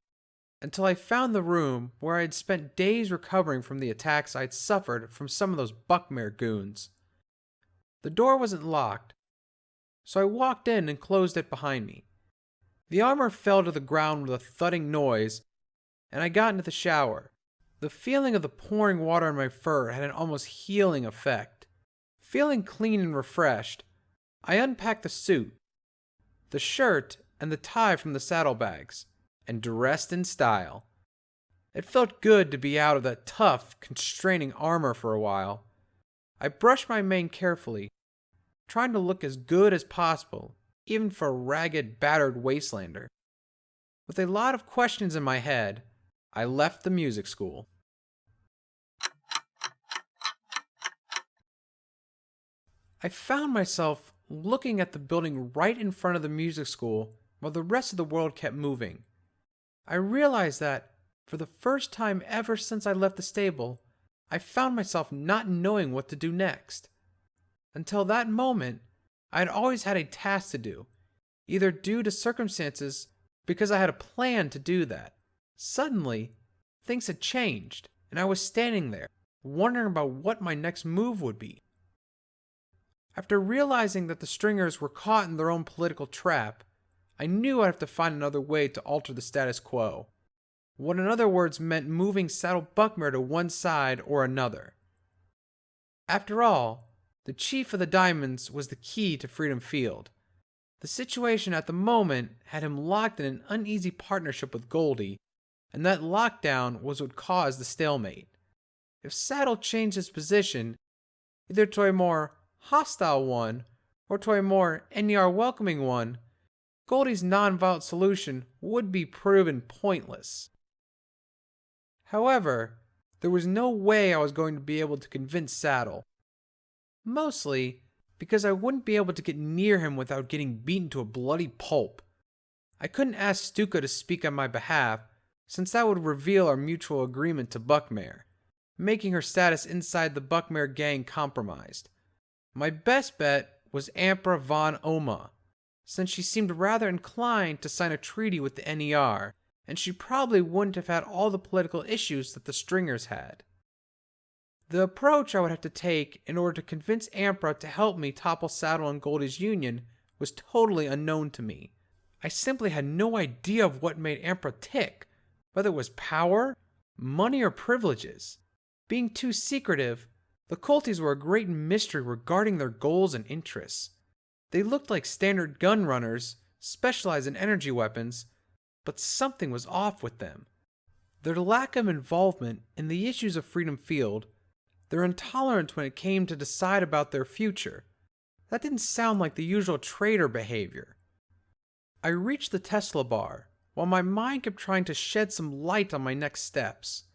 until I found the room where I had spent days recovering from the attacks I'd suffered from some of those Buckmare goons. The door wasn't locked, so I walked in and closed it behind me. The armor fell to the ground with a thudding noise, and I got into the shower. The feeling of the pouring water on my fur had an almost healing effect. Feeling clean and refreshed, I unpacked the suit, the shirt, and the tie from the saddlebags, and dressed in style. It felt good to be out of that tough, constraining armor for a while. I brushed my mane carefully, trying to look as good as possible, even for a ragged, battered wastelander. With a lot of questions in my head, I left the music school. I found myself looking at the building right in front of the music school while the rest of the world kept moving. I realized that, for the first time ever since I left the stable, I found myself not knowing what to do next. Until that moment, I had always had a task to do, either due to circumstances because I had a plan to do that. Suddenly, things had changed, and I was standing there, wondering about what my next move would be. After realizing that the stringers were caught in their own political trap, I knew I'd have to find another way to alter the status quo. What in other words meant moving Saddle Buckmare to one side or another. After all, the chief of the Diamonds was the key to Freedom Field. The situation at the moment had him locked in an uneasy partnership with Goldie, and that lockdown was what caused the stalemate. If Saddle changed his position, either to a more hostile one or to a more NER welcoming one, Goldie's non-violent solution would be proven pointless. However, there was no way I was going to be able to convince Saddle. Mostly because I wouldn't be able to get near him without getting beaten to a bloody pulp. I couldn't ask Stuka to speak on my behalf, since that would reveal our mutual agreement to Buckmare, making her status inside the Buckmare gang compromised. My best bet was Ampra von Oma, since she seemed rather inclined to sign a treaty with the NER, and she probably wouldn't have had all the political issues that the Stringers had. The approach I would have to take in order to convince Ampra to help me topple Saddle and Goldie's union was totally unknown to me. I simply had no idea of what made Ampra tick, whether it was power, money, or privileges. Being too secretive, the culties were a great mystery regarding their goals and interests. They looked like standard gun runners, specialized in energy weapons, but something was off with them. Their lack of involvement in the issues of Freedom Field, their intolerance when it came to decide about their future, that didn't sound like the usual traitor behavior. I reached the Tesla bar, while my mind kept trying to shed some light on my next steps.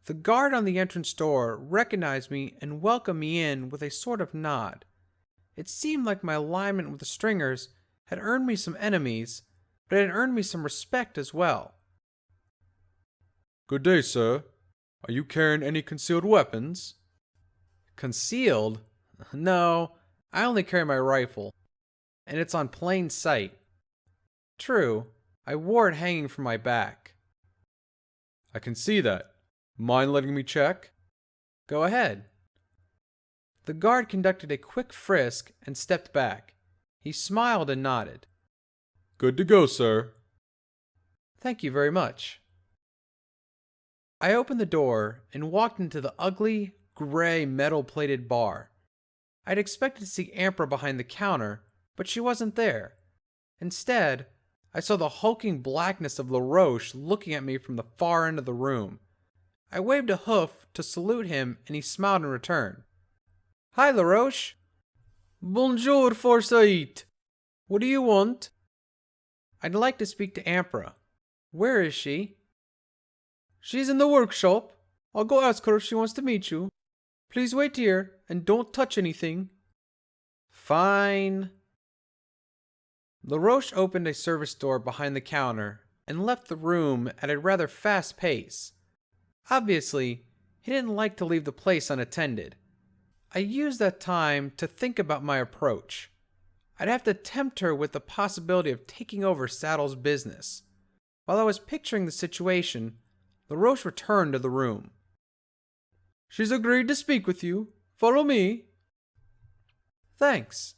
The guard on the entrance door recognized me and welcomed me in with a sort of nod. It seemed like my alignment with the Stringers had earned me some enemies, but it had earned me some respect as well. Good day, sir. Are you carrying any concealed weapons? Concealed? No, I only carry my rifle, and it's on plain sight. True, I wore it hanging from my back. I can see that. Mind letting me check? Go ahead. The guard conducted a quick frisk and stepped back. He smiled and nodded. Good to go, sir. Thank you very much. I opened the door and walked into the ugly, gray, metal-plated bar. I'd expected to see Ampra behind the counter, but she wasn't there. Instead, I saw the hulking blackness of LaRoche looking at me from the far end of the room. I waved a hoof to salute him, and he smiled in return. Hi, LaRoche. Bonjour, Farsight. What do you want? I'd like to speak to Ampra. Where is she? She's in the workshop. I'll go ask her if she wants to meet you. Please wait here and don't touch anything. Fine. LaRoche opened a service door behind the counter and left the room at a rather fast pace. Obviously, he didn't like to leave the place unattended. I used that time to think about my approach. I'd have to tempt her with the possibility of taking over Saddle's business. While I was picturing the situation, LaRoche returned to the room. She's agreed to speak with you. Follow me. Thanks.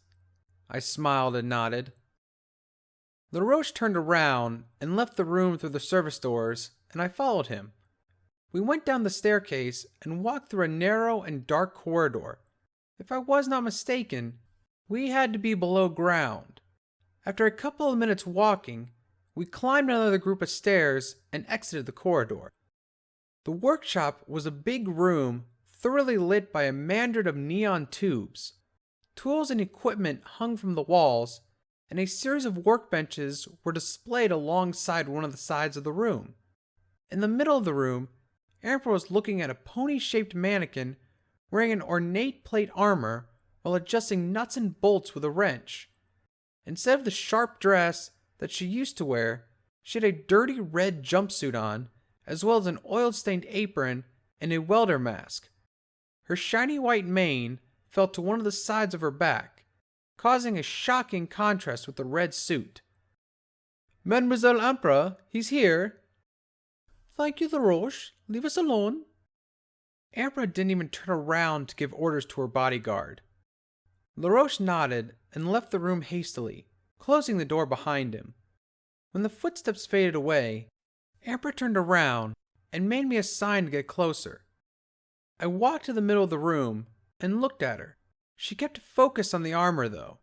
I smiled and nodded. LaRoche turned around and left the room through the service doors, and I followed him. We went down the staircase and walked through a narrow and dark corridor. If I was not mistaken, we had to be below ground. After a couple of minutes walking, we climbed another group of stairs and exited the corridor. The workshop was a big room thoroughly lit by a mandrid of neon tubes. Tools and equipment hung from the walls, and a series of workbenches were displayed alongside one of the sides of the room. In the middle of the room, Ampra was looking at a pony-shaped mannequin wearing an ornate plate armor while adjusting nuts and bolts with a wrench. Instead of the sharp dress that she used to wear, she had a dirty red jumpsuit on, as well as an oil-stained apron and a welder mask. Her shiny white mane fell to one of the sides of her back, causing a shocking contrast with the red suit. Mademoiselle Ampra, he's here. Thank you, LaRoche. Leave us alone. Ampra didn't even turn around to give orders to her bodyguard. LaRoche nodded and left the room hastily, closing the door behind him. When the footsteps faded away, Amber turned around and made me a sign to get closer. I walked to the middle of the room and looked at her. She kept focused on the armor, though.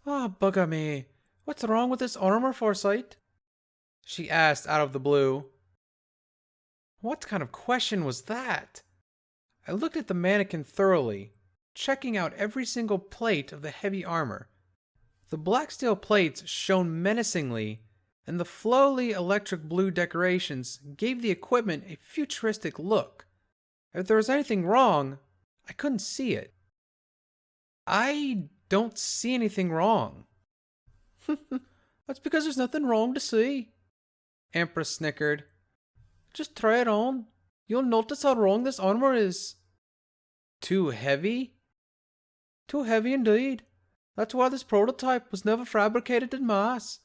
Ah, bugger me. What's wrong with this armor, Farsight? She asked out of the blue. What kind of question was that? I looked at the mannequin thoroughly, checking out every single plate of the heavy armor. The black steel plates shone menacingly, and the flowly electric blue decorations gave the equipment a futuristic look. If there was anything wrong, I couldn't see it. I don't see anything wrong. That's because there's nothing wrong to see. Empress snickered. Just try it on. You'll notice how wrong this armor is. Too heavy? Too heavy indeed. That's why this prototype was never fabricated in mass.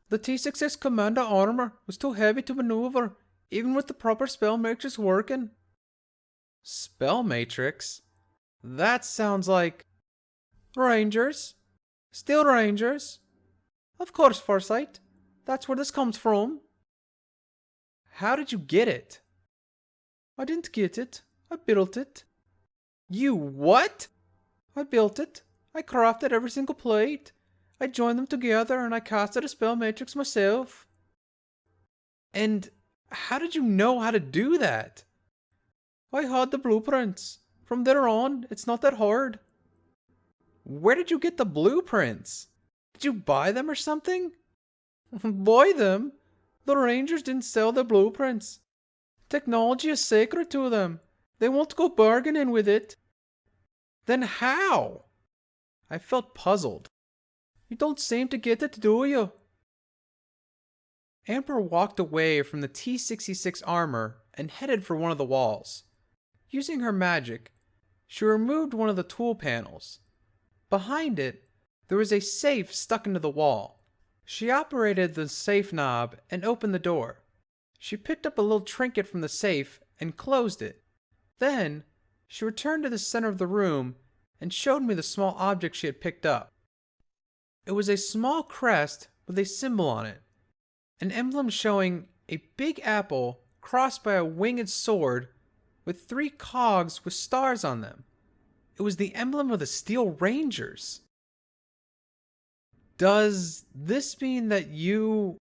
The T-66 Commander armor was too heavy to maneuver, even with the proper spell matrix working. Spell matrix? That sounds like... Rangers. Steel Rangers. Of course, Farsight. That's where this comes from. How did you get it? I didn't get it. I built it. You what? I built it. I crafted every single plate. I joined them together and I casted a spell matrix myself. And how did you know how to do that? I had the blueprints. From there on, it's not that hard. Where did you get the blueprints? Did you buy them or something? Buy them? The Rangers didn't sell their blueprints. Technology is sacred to them. They won't go bargaining with it. Then how? I felt puzzled. You don't seem to get it, do you? Amber walked away from the T-66 armor and headed for one of the walls. Using her magic, she removed one of the tool panels. Behind it, there was a safe stuck into the wall. She operated the safe knob and opened the door. She picked up a little trinket from the safe and closed it. Then, she returned to the center of the room and showed me the small object she had picked up. It was a small crest with a symbol on it, an emblem showing a big apple crossed by a winged sword with 3 cogs with stars on them. It was the emblem of the Steel Rangers. Does this mean that you...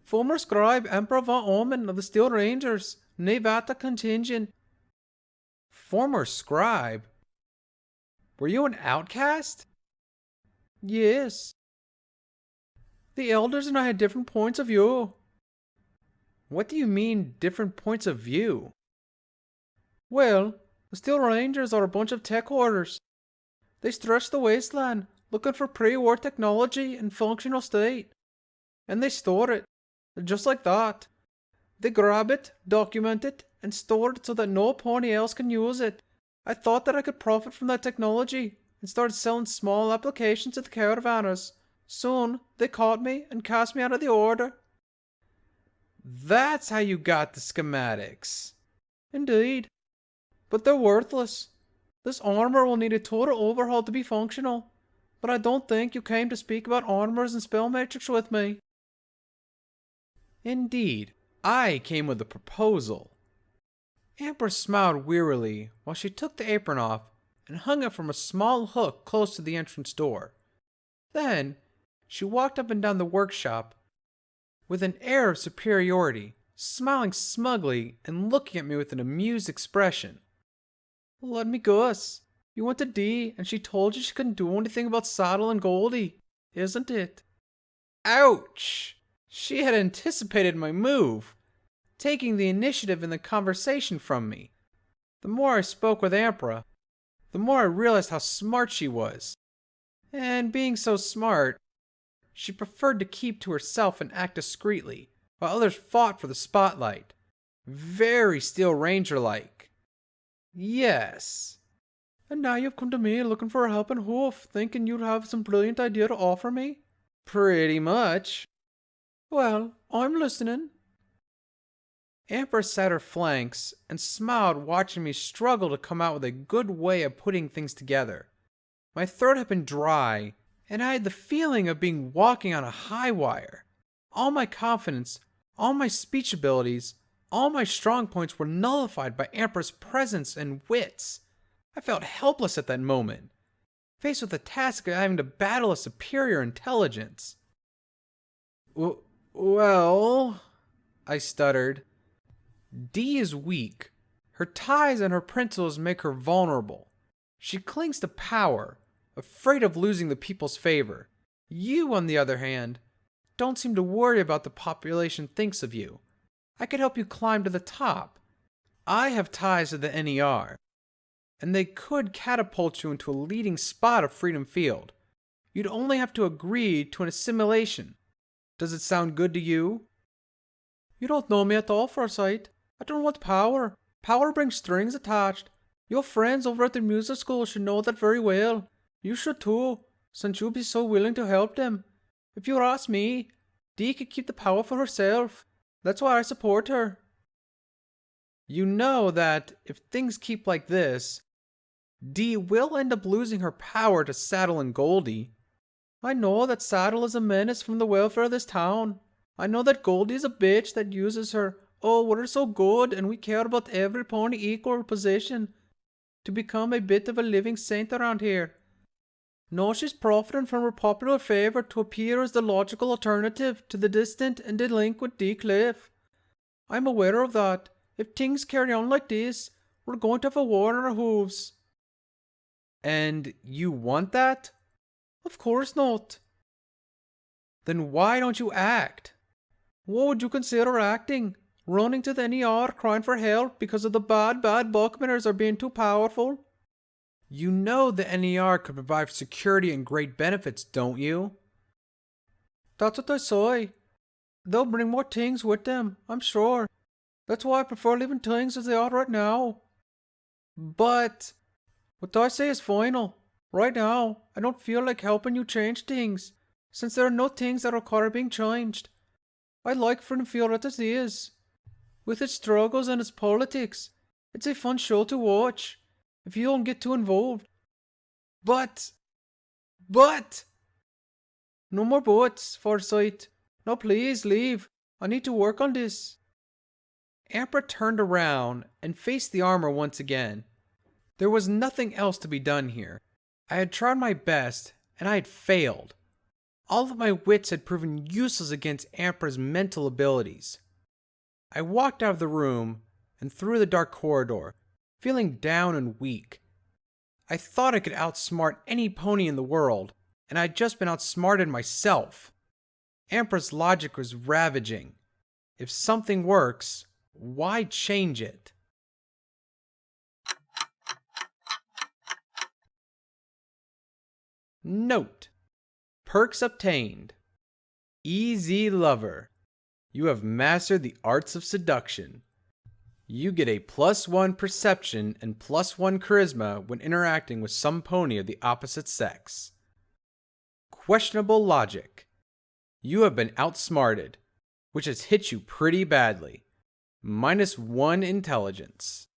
Former scribe Emperor von Orman of the Steel Rangers, Nevada contingent. Former scribe? Were you an outcast? Yes. The elders and I had different points of view. What do you mean, different points of view? Well, the Steel Rangers are a bunch of tech hoarders. They stretch the wasteland, looking for pre-war technology in functional state. And they store it, just like that. They grab it, document it, and store it so that no pony else can use it. I thought that I could profit from that technology and started selling small applications to the caravanners. Soon, they caught me and cast me out of the order. That's how you got the schematics. Indeed. But they're worthless. This armor will need a total overhaul to be functional. But I don't think you came to speak about armors and spell matrix with me. Indeed, I came with a proposal. Amber smiled wearily while she took the apron off and hung it from a small hook close to the entrance door. Then, she walked up and down the workshop with an air of superiority, smiling smugly and looking at me with an amused expression. Let me guess. You went to Dee and she told you she couldn't do anything about Saddle and Goldie, isn't it? Ouch! She had anticipated my move, taking the initiative in the conversation from me. The more I spoke with Amber, the more I realized how smart she was. And being so smart, she preferred to keep to herself and act discreetly, while others fought for the spotlight. Very Steel Ranger-like. Yes. And now you've come to me looking for a helping hoof, thinking you'd have some brilliant idea to offer me? Pretty much. Well, I'm listening. Empress sat her flanks and smiled, watching me struggle to come out with a good way of putting things together. My throat had been dry, and I had the feeling of being walking on a high wire. All my confidence, all my speech abilities, all my strong points were nullified by Empress' presence and wits. I felt helpless at that moment, faced with the task of having to battle a superior intelligence. Well, I stuttered. Dee is weak. Her ties and her principles make her vulnerable. She clings to power, afraid of losing the people's favor. You, on the other hand, don't seem to worry about the population thinks of you. I could help you climb to the top. I have ties to the NER, and they could catapult you into a leading spot of Freedom Field. You'd only have to agree to an assimilation. Does it sound good to you? You don't know me at all, Farsight. I don't want power. Power brings strings attached. Your friends over at the music school should know that very well. You should too, since you'll be so willing to help them. If you ask me, Dee could keep the power for herself. That's why I support her. You know that if things keep like this, Dee will end up losing her power to Saddle and Goldie. I know that Saddle is a menace from the welfare of this town. I know that Goldie is a bitch that uses her, "Oh, we're so good and we care about every pony equal position," to become a bit of a living saint around here. No, she's profiting from her popular favor to appear as the logical alternative to the distant and delinquent Dee Cliff. I'm aware of that. If things carry on like this, we're going to have a war on our hooves. And you want that? Of course not. Then why don't you act? What would you consider acting? Running to the NER crying for help because of the bad Buckminers are being too powerful? You know the NER could provide security and great benefits, don't you? That's what I say. They'll bring more things with them, I'm sure. That's why I prefer leaving things as they are right now. But what I say is final. Right now, I don't feel like helping you change things, since there are no things that require being changed. I like Freedom Field as it is. With its struggles and its politics, it's a fun show to watch, if you don't get too involved. But... No more buts, Farsight. Now please, leave. I need to work on this. Amber turned around and faced the armor once again. There was nothing else to be done here. I had tried my best, and I had failed. All of my wits had proven useless against Amber's mental abilities. I walked out of the room and through the dark corridor, feeling down and weak. I thought I could outsmart any pony in the world, and I'd just been outsmarted myself. Amber's logic was ravaging. If something works, why change it? Note: perks obtained. Easy Lover. You have mastered the arts of seduction. You get a +1 perception and +1 charisma when interacting with some pony of the opposite sex. Questionable logic. You have been outsmarted, which has hit you pretty badly. -1 intelligence.